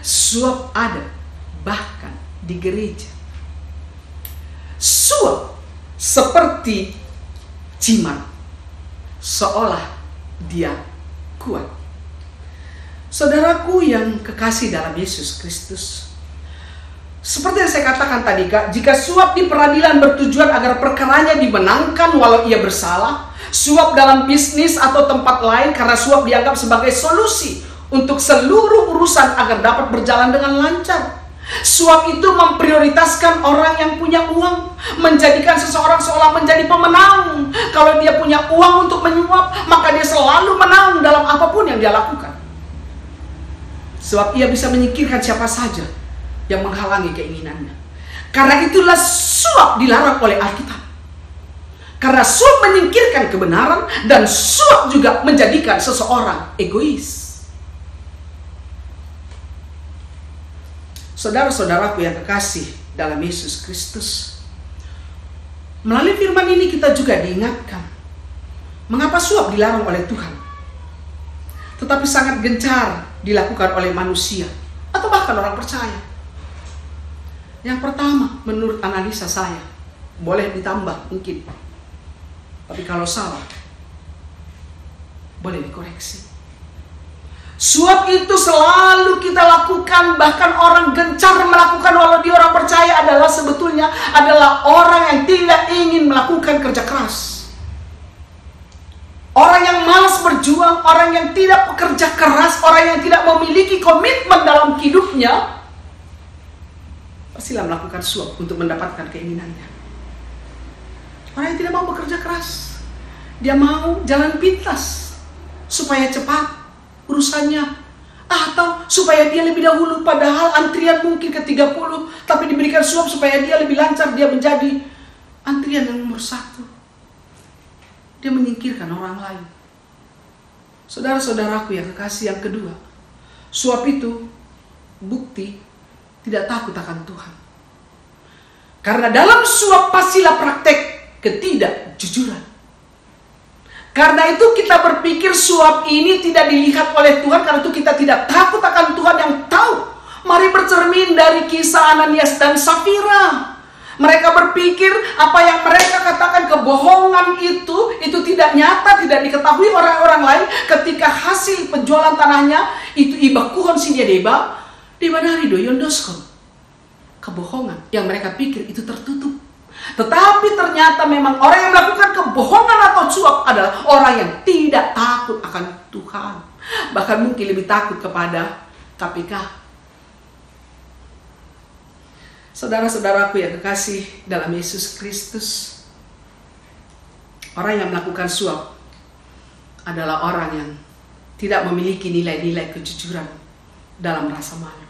suap ada bahkan di gereja. Suap seperti jimat, seolah dia kuat. Saudaraku yang kekasih dalam Yesus Kristus, seperti yang saya katakan tadi, jika suap di peradilan bertujuan agar perkaranya dimenangkan walau ia bersalah, suap dalam bisnis atau tempat lain karena suap dianggap sebagai solusi untuk seluruh urusan agar dapat berjalan dengan lancar. Suap itu memprioritaskan orang yang punya uang, menjadikan seseorang seolah menjadi pemenang. Kalau dia punya uang untuk menyuap, maka dia selalu menang dalam apapun yang dia lakukan. Sebab ia bisa menyingkirkan siapa saja yang menghalangi keinginannya. Karena itulah suap dilarang oleh Alkitab. Karena suap menyingkirkan kebenaran dan suap juga menjadikan seseorang egois. Saudara-saudaraku yang kekasih dalam Yesus Kristus, melalui firman ini kita juga diingatkan mengapa suap dilarang oleh Tuhan, tetapi sangat gencar dilakukan oleh manusia atau bahkan orang percaya. Yang pertama, menurut analisa saya, boleh ditambah mungkin, tapi kalau salah boleh dikoreksi. Suap itu selalu kita lakukan, bahkan orang gencar melakukan walau dia orang percaya, adalah sebetulnya adalah orang yang tidak ingin melakukan kerja keras. Orang yang malas berjuang, orang yang tidak bekerja keras, orang yang tidak memiliki komitmen dalam hidupnya. pastilah melakukan suap untuk mendapatkan keinginannya. Orang yang tidak mau bekerja keras, dia mau jalan pintas supaya cepat urusannya, atau supaya dia lebih dahulu, padahal antrian mungkin ke 30, tapi diberikan suap supaya dia lebih lancar, dia menjadi antrian yang nomor 1. Dia menyingkirkan orang lain. Saudara-saudaraku yang kekasih, yang kedua, suap itu bukti tidak takut akan Tuhan. Karena dalam suap pastilah praktek ketidakjujuran. Karena itu kita berpikir suap ini tidak dilihat oleh Tuhan, karena itu kita tidak takut akan Tuhan yang tahu. Mari bercermin dari kisah Ananias dan Safira. Mereka berpikir apa yang mereka katakan kebohongan itu tidak nyata, tidak diketahui orang-orang lain. Ketika hasil penjualan tanahnya itu iba kuhon si dia deba, dibanari do yondoskon. Kebohongan yang mereka pikir itu tertutup. Tetapi ternyata memang orang yang melakukan kebohongan atau suap adalah orang yang tidak takut akan Tuhan. Bahkan mungkin lebih takut kepada KPK. Saudara-saudaraku yang kekasih dalam Yesus Kristus, orang yang melakukan suap adalah orang yang tidak memiliki nilai-nilai kejujuran dalam rasa malu.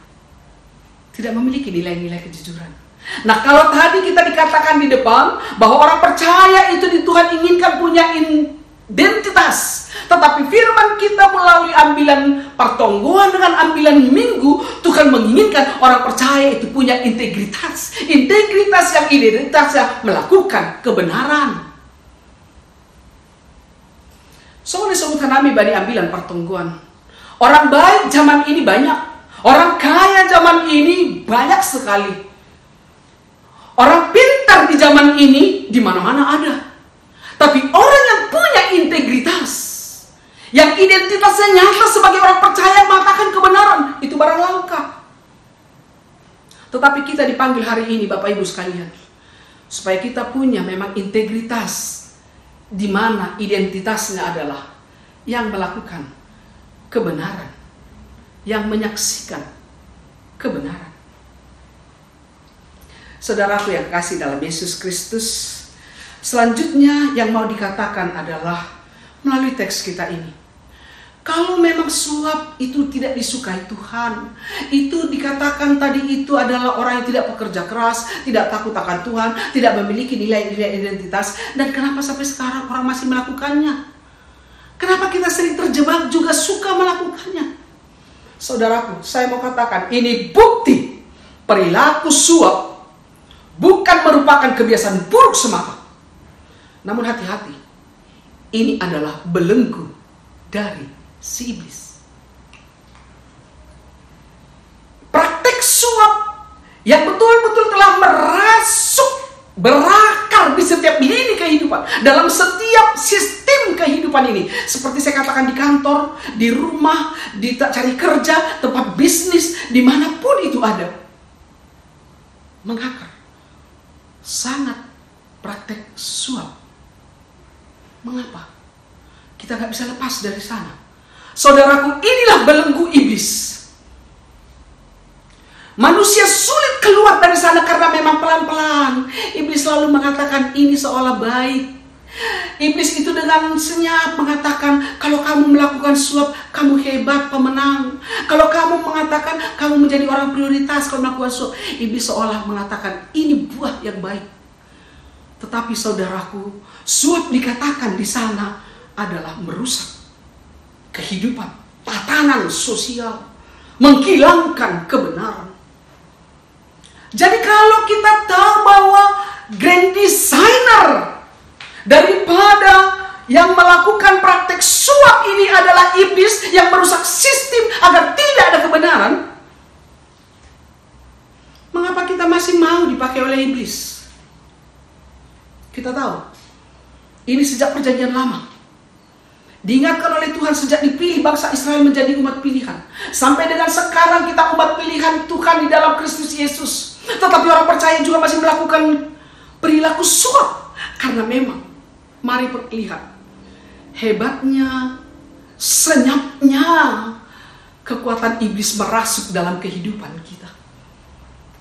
Tidak memiliki nilai-nilai kejujuran. Nah, kalau tadi kita dikatakan di depan bahwa orang percaya itu di Tuhan inginkan punya identitas, tetapi firman kita melalui ambilan pertonggoan dengan ambilan minggu, Tuhan menginginkan orang percaya itu punya integritas. Integritas yang identitasnya melakukan kebenaran. So, disebutkan kami bagi ambilan pertonggoan. Orang baik zaman ini banyak. Orang kaya zaman ini banyak sekali. Orang pintar di zaman ini di mana-mana ada. Tapi orang yang punya integritas, yang identitasnya nyata sebagai orang percaya mengatakan kebenaran, itu barang langka. Tetapi kita dipanggil hari ini Bapak Ibu sekalian, supaya kita punya memang integritas, di mana identitasnya adalah yang melakukan kebenaran, yang menyaksikan kebenaran. Saudaraku yang kasih dalam Yesus Kristus, selanjutnya yang mau dikatakan adalah melalui teks kita ini. Kalau memang suap itu tidak disukai Tuhan, itu dikatakan tadi itu adalah orang yang tidak bekerja keras, tidak takut akan Tuhan, tidak memiliki nilai-nilai identitas. Dan kenapa sampai sekarang orang masih melakukannya? Kenapa kita sering terjebak juga suka melakukannya? Saudaraku, saya mau katakan ini bukti perilaku suap bukan merupakan kebiasaan buruk semata. Namun hati-hati, ini adalah belenggu dari si iblis. Praktek suap yang betul-betul telah merasuk, berakar di setiap lini kehidupan, dalam setiap sistem kehidupan ini. Seperti saya katakan di kantor, di rumah, di cari kerja, tempat bisnis, dimanapun itu ada. Mengakar. Sangat praktek suap. Mengapa? Kita gak bisa lepas dari sana. Saudaraku, inilah belenggu iblis. Manusia sulit keluar dari sana karena memang pelan-pelan. Iblis selalu mengatakan ini seolah baik. Iblis itu dengan senyap mengatakan kalau kamu melakukan suap, kamu hebat, pemenang. Kalau kamu mengatakan kamu menjadi orang prioritas kalau melakukan suap, iblis seolah mengatakan ini buah yang baik. Tetapi saudaraku, suap dikatakan di sana adalah merusak kehidupan, tatanan sosial, menghilangkan kebenaran. Jadi kalau kita tahu bahwa grand designer daripada yang melakukan praktek suap ini adalah iblis yang merusak sistem agar tidak ada kebenaran, mengapa kita masih mau dipakai oleh iblis? Kita tahu ini sejak perjanjian lama diingatkan oleh Tuhan sejak dipilih bangsa Israel menjadi umat pilihan, sampai dengan sekarang kita umat pilihan Tuhan di dalam Kristus Yesus. Tetapi orang percaya juga masih melakukan perilaku suap. Karena memang, mari lihat hebatnya, senyapnya kekuatan iblis merasuk dalam kehidupan kita.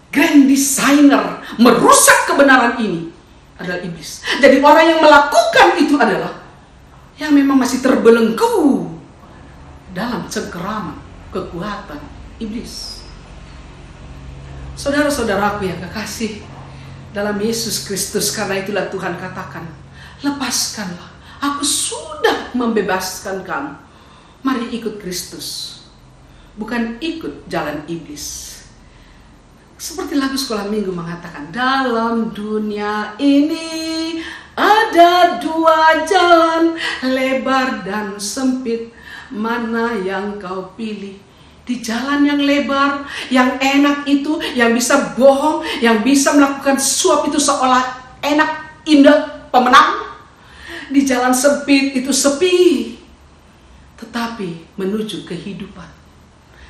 grand designer merusak kebenaran ini adalah iblis. Jadi orang yang melakukan itu adalah yang memang masih terbelenggu dalam cengkeraman kekuatan iblis. Saudara-saudaraku yang kekasih dalam Yesus Kristus, karena itulah Tuhan katakan, lepaskanlah, aku sudah membebaskan kamu. Mari ikut Kristus, bukan ikut jalan iblis. Seperti lagu sekolah minggu mengatakan, dalam dunia ini ada dua jalan, lebar dan sempit, mana yang kau pilih? Di jalan yang lebar, yang enak itu, yang bisa bohong, yang bisa melakukan suap itu seolah enak, indah, pemenang. Di jalan sempit itu sepi, tetapi menuju kehidupan.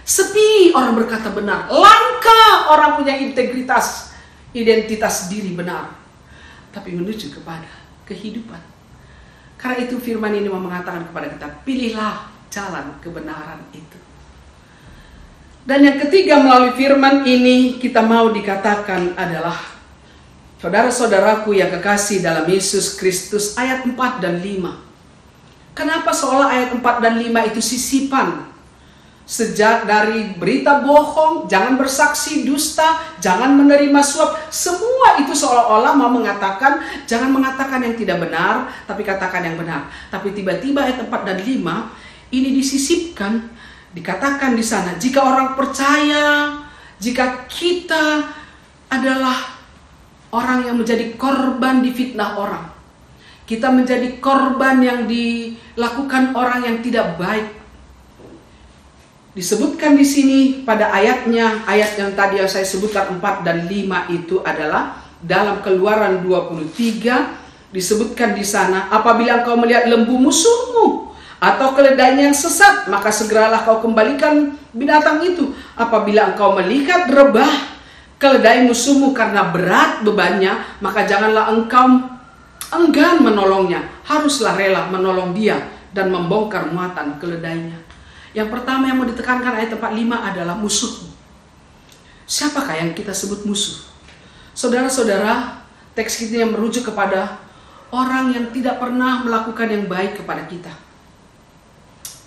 Sepi orang berkata benar, langka orang punya integritas, identitas diri benar, tapi menuju kepada kehidupan. Karena itu firman ini mau mengatakan kepada kita, pilihlah jalan kebenaran itu. Dan yang ketiga melalui firman ini kita mau dikatakan adalah, saudara-saudaraku yang kekasih dalam Yesus Kristus, ayat 4 dan 5. Kenapa seolah ayat 4 dan 5 itu sisipan? Sejak dari berita bohong, jangan bersaksi dusta, jangan menerima suap, semua itu seolah-olah mau mengatakan, jangan mengatakan yang tidak benar, tapi katakan yang benar. Tapi tiba-tiba ayat 4 dan 5 ini disisipkan, dikatakan di sana, jika orang percaya, jika kita adalah orang yang menjadi korban difitnah orang, kita menjadi korban yang dilakukan orang yang tidak baik. Disebutkan di sini pada ayatnya, ayat yang tadi saya sebutkan 4 dan 5 itu adalah dalam Keluaran 23, disebutkan di sana, apabila engkau melihat lembu musuhmu atau keledai yang sesat, maka segeralah kau kembalikan binatang itu. Apabila engkau melihat rebah keledai musuhmu karena berat bebannya, maka janganlah engkau enggan menolongnya, haruslah rela menolong dia dan membongkar muatan keledainya. Yang pertama yang mau ditekankan ayat 45 adalah musuhmu. Siapakah yang kita sebut musuh? Saudara-saudara, teks kita yang merujuk kepada orang yang tidak pernah melakukan yang baik kepada kita.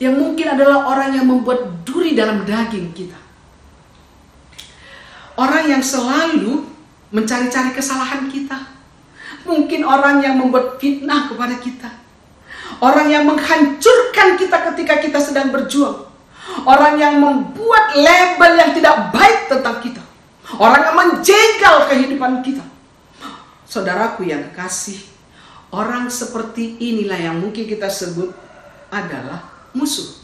Yang mungkin adalah orang yang membuat duri dalam daging kita. Orang yang selalu mencari-cari kesalahan kita. Mungkin orang yang membuat fitnah kepada kita. Orang yang menghancurkan kita ketika kita sedang berjuang. Orang yang membuat label yang tidak baik tentang kita. Orang yang menjegal kehidupan kita. Saudaraku yang kekasih, orang seperti inilah yang mungkin kita sebut adalah musuh.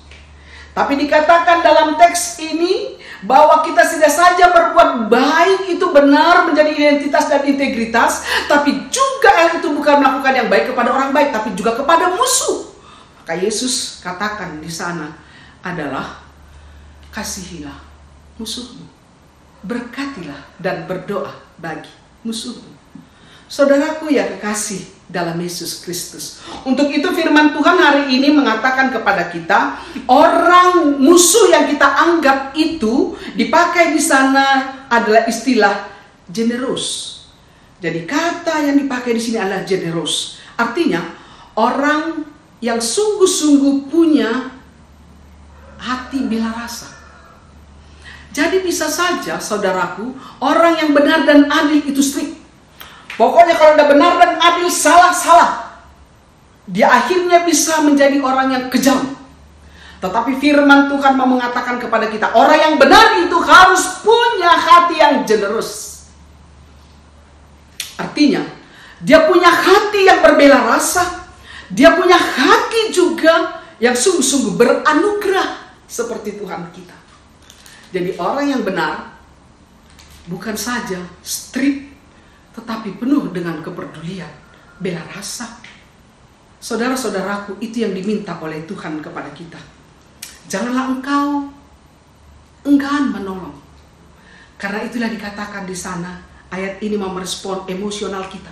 Tapi dikatakan dalam teks ini bahwa kita tidak saja berbuat baik itu benar menjadi identitas dan integritas, tapi juga yang itu bukan melakukan yang baik kepada orang baik, tapi juga kepada musuh. Maka Yesus katakan di sana adalah, kasihilah musuhmu, berkatilah dan berdoa bagi musuhmu. Saudaraku yang kekasih dalam Yesus Kristus, untuk itu firman Tuhan hari ini mengatakan kepada kita, orang musuh yang kita anggap itu dipakai di sana adalah istilah generous. Jadi kata yang dipakai di sini adalah generous. Artinya orang yang sungguh-sungguh punya hati bela rasa. Jadi bisa saja saudaraku, orang yang benar dan adil itu strict. Pokoknya kalau udah benar dan adil, salah. Dia akhirnya bisa menjadi orang yang kejam. Tetapi firman Tuhan mau mengatakan kepada kita, orang yang benar itu harus punya hati yang generous. Artinya, dia punya hati yang berbela rasa. Dia punya hati juga yang sungguh-sungguh beranugerah seperti Tuhan kita. Jadi orang yang benar bukan saja strict, tetapi penuh dengan kepedulian, bela rasa. Saudara-saudaraku, itu yang diminta oleh Tuhan kepada kita. Janganlah engkau enggan menolong. Karena itulah dikatakan di sana, ayat ini mau merespon emosional kita.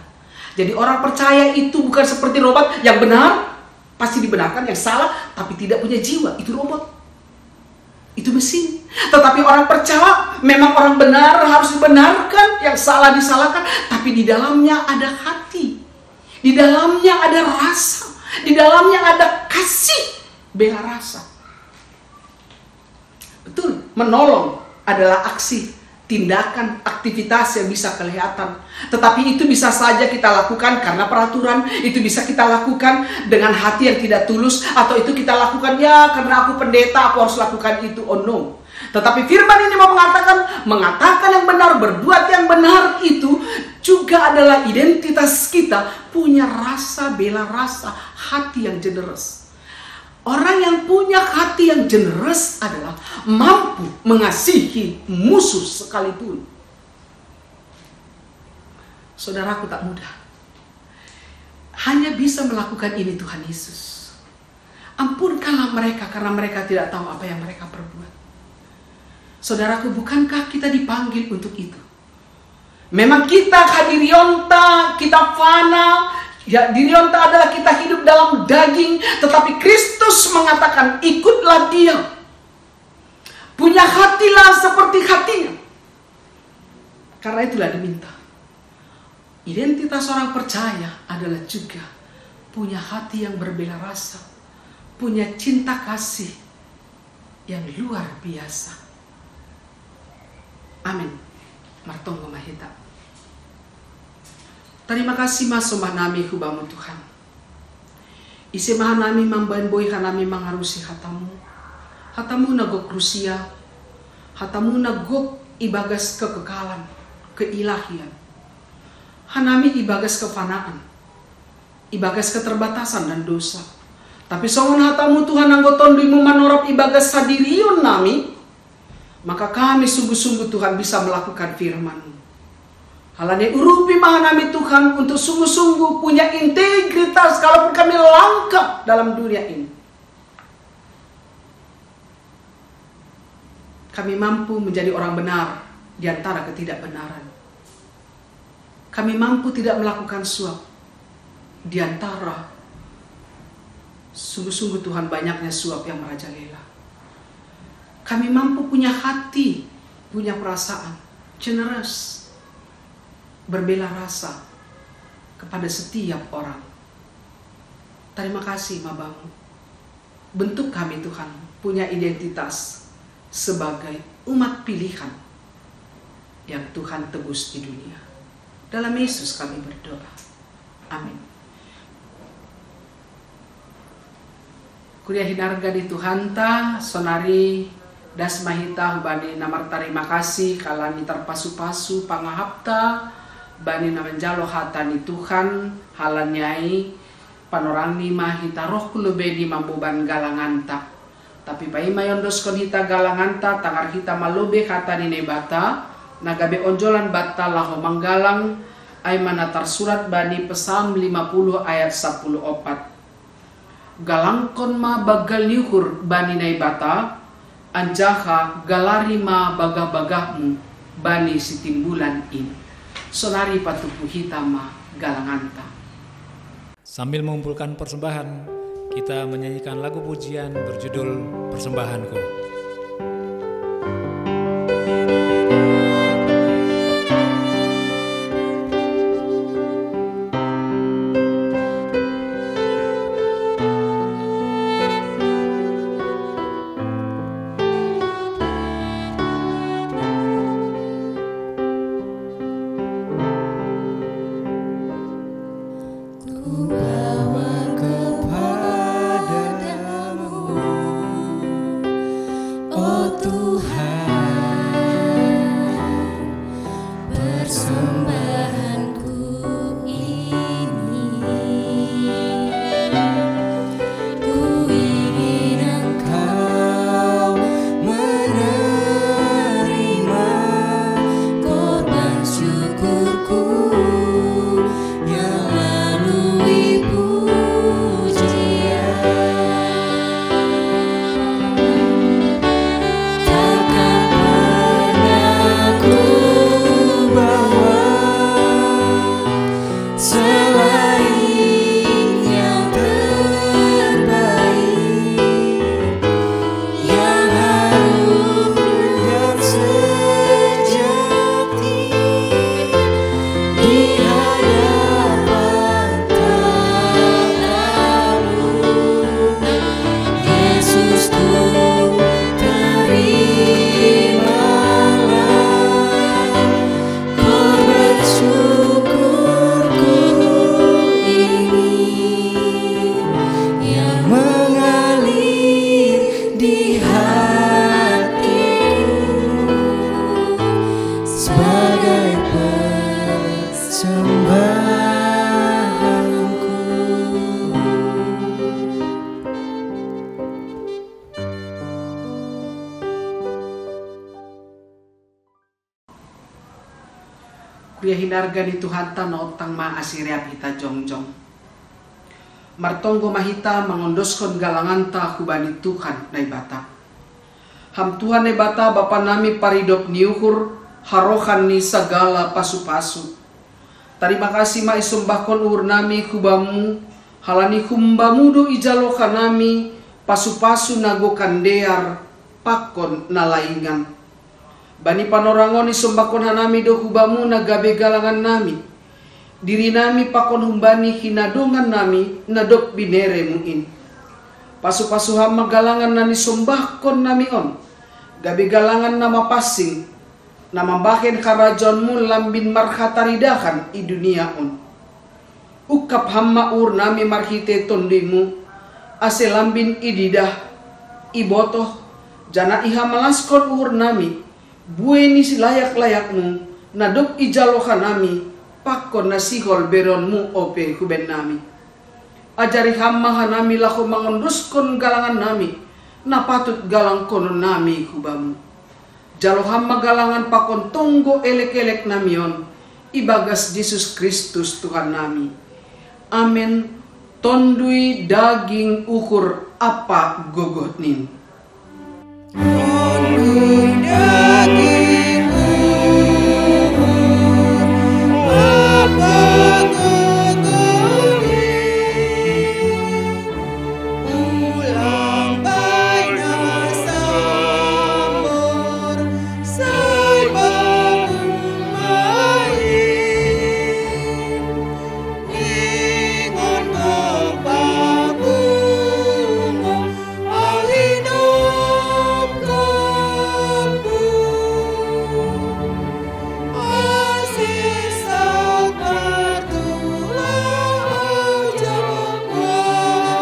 Jadi orang percaya itu bukan seperti robot yang benar, pasti dibenarkan, yang salah, tapi tidak punya jiwa, itu robot. Itu mesin. Tetapi orang percaya memang orang benar harus dibenarkan, yang salah disalahkan. Tapi di dalamnya ada hati, di dalamnya ada rasa, di dalamnya ada kasih, bela rasa. Betul, menolong adalah aksi, tindakan, aktivitas yang bisa kelihatan. Tetapi itu bisa saja kita lakukan karena peraturan, itu bisa kita lakukan dengan hati yang tidak tulus, atau itu kita lakukan ya karena aku pendeta, aku harus lakukan itu. Oh no. Tetapi firman ini mau mengatakan yang benar, berbuat yang benar itu juga adalah identitas kita, punya rasa bela rasa, hati yang generous. Orang yang punya hati yang generous adalah mampu mengasihi musuh sekalipun. Saudaraku, tak mudah. Hanya bisa melakukan ini Tuhan Yesus. Ampunkanlah mereka karena mereka tidak tahu apa yang mereka perbuat. Saudaraku, bukankah kita dipanggil untuk itu? Memang kita hadirionta, kita fana. Ya, dirionta adalah kita hidup dalam daging, tetapi Kristus mengatakan ikutlah Dia. Punya hatilah seperti hatinya. Karena itulah diminta. Identitas orang percaya adalah juga punya hati yang berbela rasa, punya cinta kasih yang luar biasa. Amin. Martonggo mahita. Terima kasih mas sombah nami hubamu Tuhan. Isi maha nami mambain boy kanami mangarusi hatamu. Hatamu nagok Rusia. Hatamu nagok ibagas kekekalan, keilahian. Hanami ibagas kefanaan. Ibagas keterbatasan dan dosa. Tapi songon hatamu Tuhan anggoton dimu manorop ibagas sadirion nami. Maka kami sungguh-sungguh Tuhan bisa melakukan firman-Mu. Halanya urupi mahanami Tuhan untuk sungguh-sungguh punya integritas kalaupun kami langkah dalam dunia ini. Kami mampu menjadi orang benar di antara ketidakbenaran. Kami mampu tidak melakukan suap di antara sungguh-sungguh Tuhan banyaknya suap yang merajalela. Kami mampu punya hati, punya perasaan, generous, berbela rasa kepada setiap orang. Terima kasih Mabamu. Bentuk kami Tuhan punya identitas sebagai umat pilihan yang Tuhan tebus di dunia. Dalam Yesus kami berdoa. Amin. Kuliah hinarga di Tuhan ta sonari das mahita bani namar terima kasih kalani terpasu-pasu pangahapta bani namanjalo hatani Tuhan halanyai panorami mahita roh kulubedi mambuban galanganta tapi pai mayondos kon hita galanganta tangar hita malube hatani nebata nagabe onjolan bata laho manggalang ay manatar surat bani Psalm 50 ayat 14 galangkon ma bagal liuhur bani nebata anjaha galari ma bagah-bagahmu bani sitimbulan ini. Sonari patupu hitama galanganta. Sambil mengumpulkan persembahan, kita menyanyikan lagu pujian berjudul Persembahanku. sembahanku. Kuya hinarga ni Tuhan tanot tang maasiriap kita jongjong. Martonggo mahita mangondoskan galangan ta kubani Tuhan na ibata. Ham Tuhan na ibata Bapa nami paridop niuhur harohan ni segala pasu-pasu. Terima kasih ma isumbahkon ur nami kubamu halani kumbamu do ijalokan nami pasu-pasu nago kandear pakon nalaingan. Bani panorangon isumbahkon hanami do kubamu nagabe galangan nami. Diri nami pakon humbani hinadongan nami nadok binere muin. Pasu-pasu hama galangan nani sumbahkon nami on. Gabe galangan nama pasing. Nama bahen karajonmu lambin marhataridahan i dunia on. Ukap hama ur nami marhite tondimu. Ase lambin ididah. Ibotoh. Jana iha malaskon ur nami. Bueni si layak-layakmu. Nadok ijalohan nami. Pakon nasihol beronmu ope kuben nami. Ajari hama hanami lako mangondoskon galangan nami. Na patut galang konon nami kubamu. Jalo hama galangan pakon tonggo elek-elek namion. Ibagas Yesus Kristus Tuhan nami. Amin. Tondui daging ukur apa gogot nin. Tondui daging ukur apa gogot nin. Ulang baina sambor sai bangun main. Ingon babungo ahinom kambu. Asis sakar tua aja walanmu.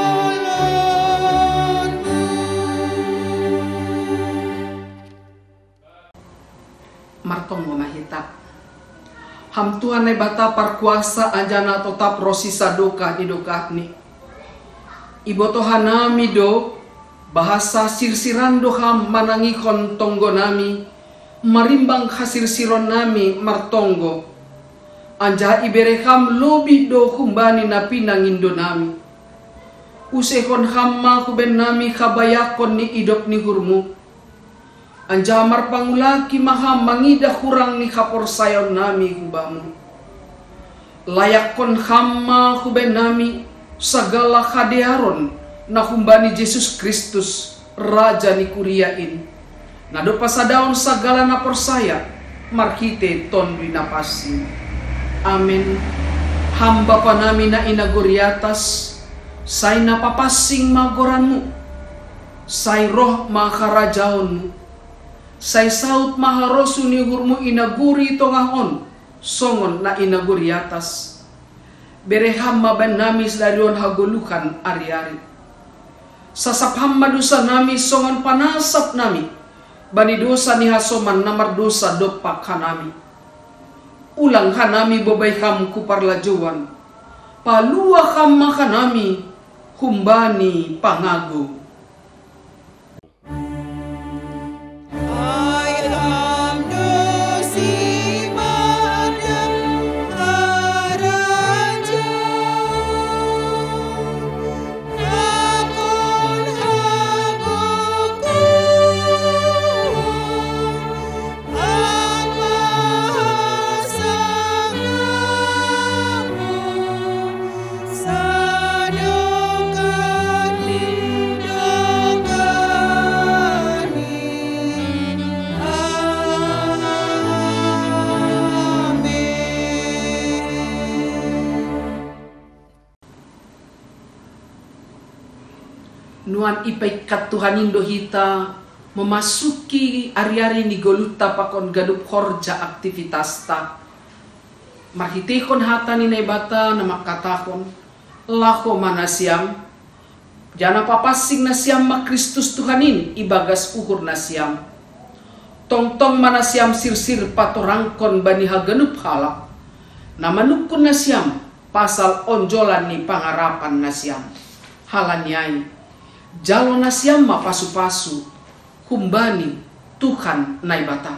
Martong mahita. Ham Tuhan na bata parkuasa anjana tetap rosisa doka di doka ni. Ibotohan nami do bahasa sirsirando ham manangikon tonggo nami. Marimbang hasil siron nami martonggo. Anja iberekam lobi do kumbani na pinangindo nami. Usekon hamma kuben nami kabayakon ni idop ni hurmu. Anja marpangulaki maham mangidah kurang ni kapor sayon nami kubamu. Layakon hamma kuben nami segala kadearon na kumbani Yesus Kristus Raja ni kuriain. Nado pasadaon segala na persaya markite tondui napasi. Amin. Hamba pa nami na inaguriatas say napapasing magoranmu. Say roh makarajaonmu. Say saut maharosu ni hurmu inaguri tongahon songon na inaguri atas. Bereham maban nami seladion hagolukan ari-ari. Sasap madusa nami songon panasap nami. Bani dosa ni hasoman namar dosa dopak hanami. Ulang hanami bobay ham kuparlajuan. Palua ham makanami humbani pangago. Nuan ipaikat Tuhan Indo hita memasuki ari-ari ni goluta pakon gadup horja aktivitas ta. Marhitikon hata ni nebata na makatakon lako manasiam. Jana papasing nasiam ma Kristus Tuhanin ibagas ukur nasiam. Tong-tong manasiam sir-sir patorangkon bani haganup halak. Namanukun nasiam pasal onjolan ni pangarapan nasiam. Halanyai jalo nasiam ma pasu-pasu humbani Tuhan naibata.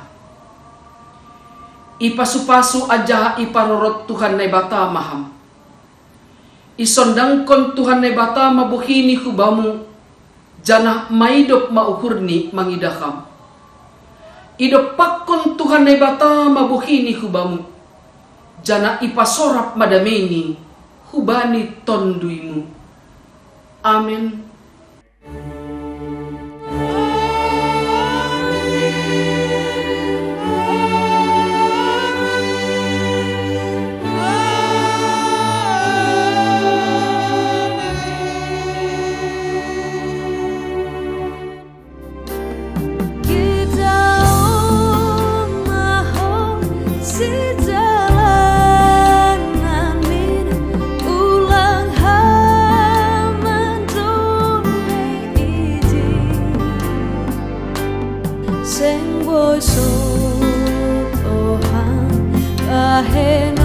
Ipasu-pasu aja iparorot Tuhan naibata maham. Isondangkon Tuhan naibata mabuhini hubamu jana maidop mauhurni mangidakam. Idopakon Tuhan naibata mabuhini hubamu jana ipasorap madameni hubani tonduimu. Amin. Sing boy so oh han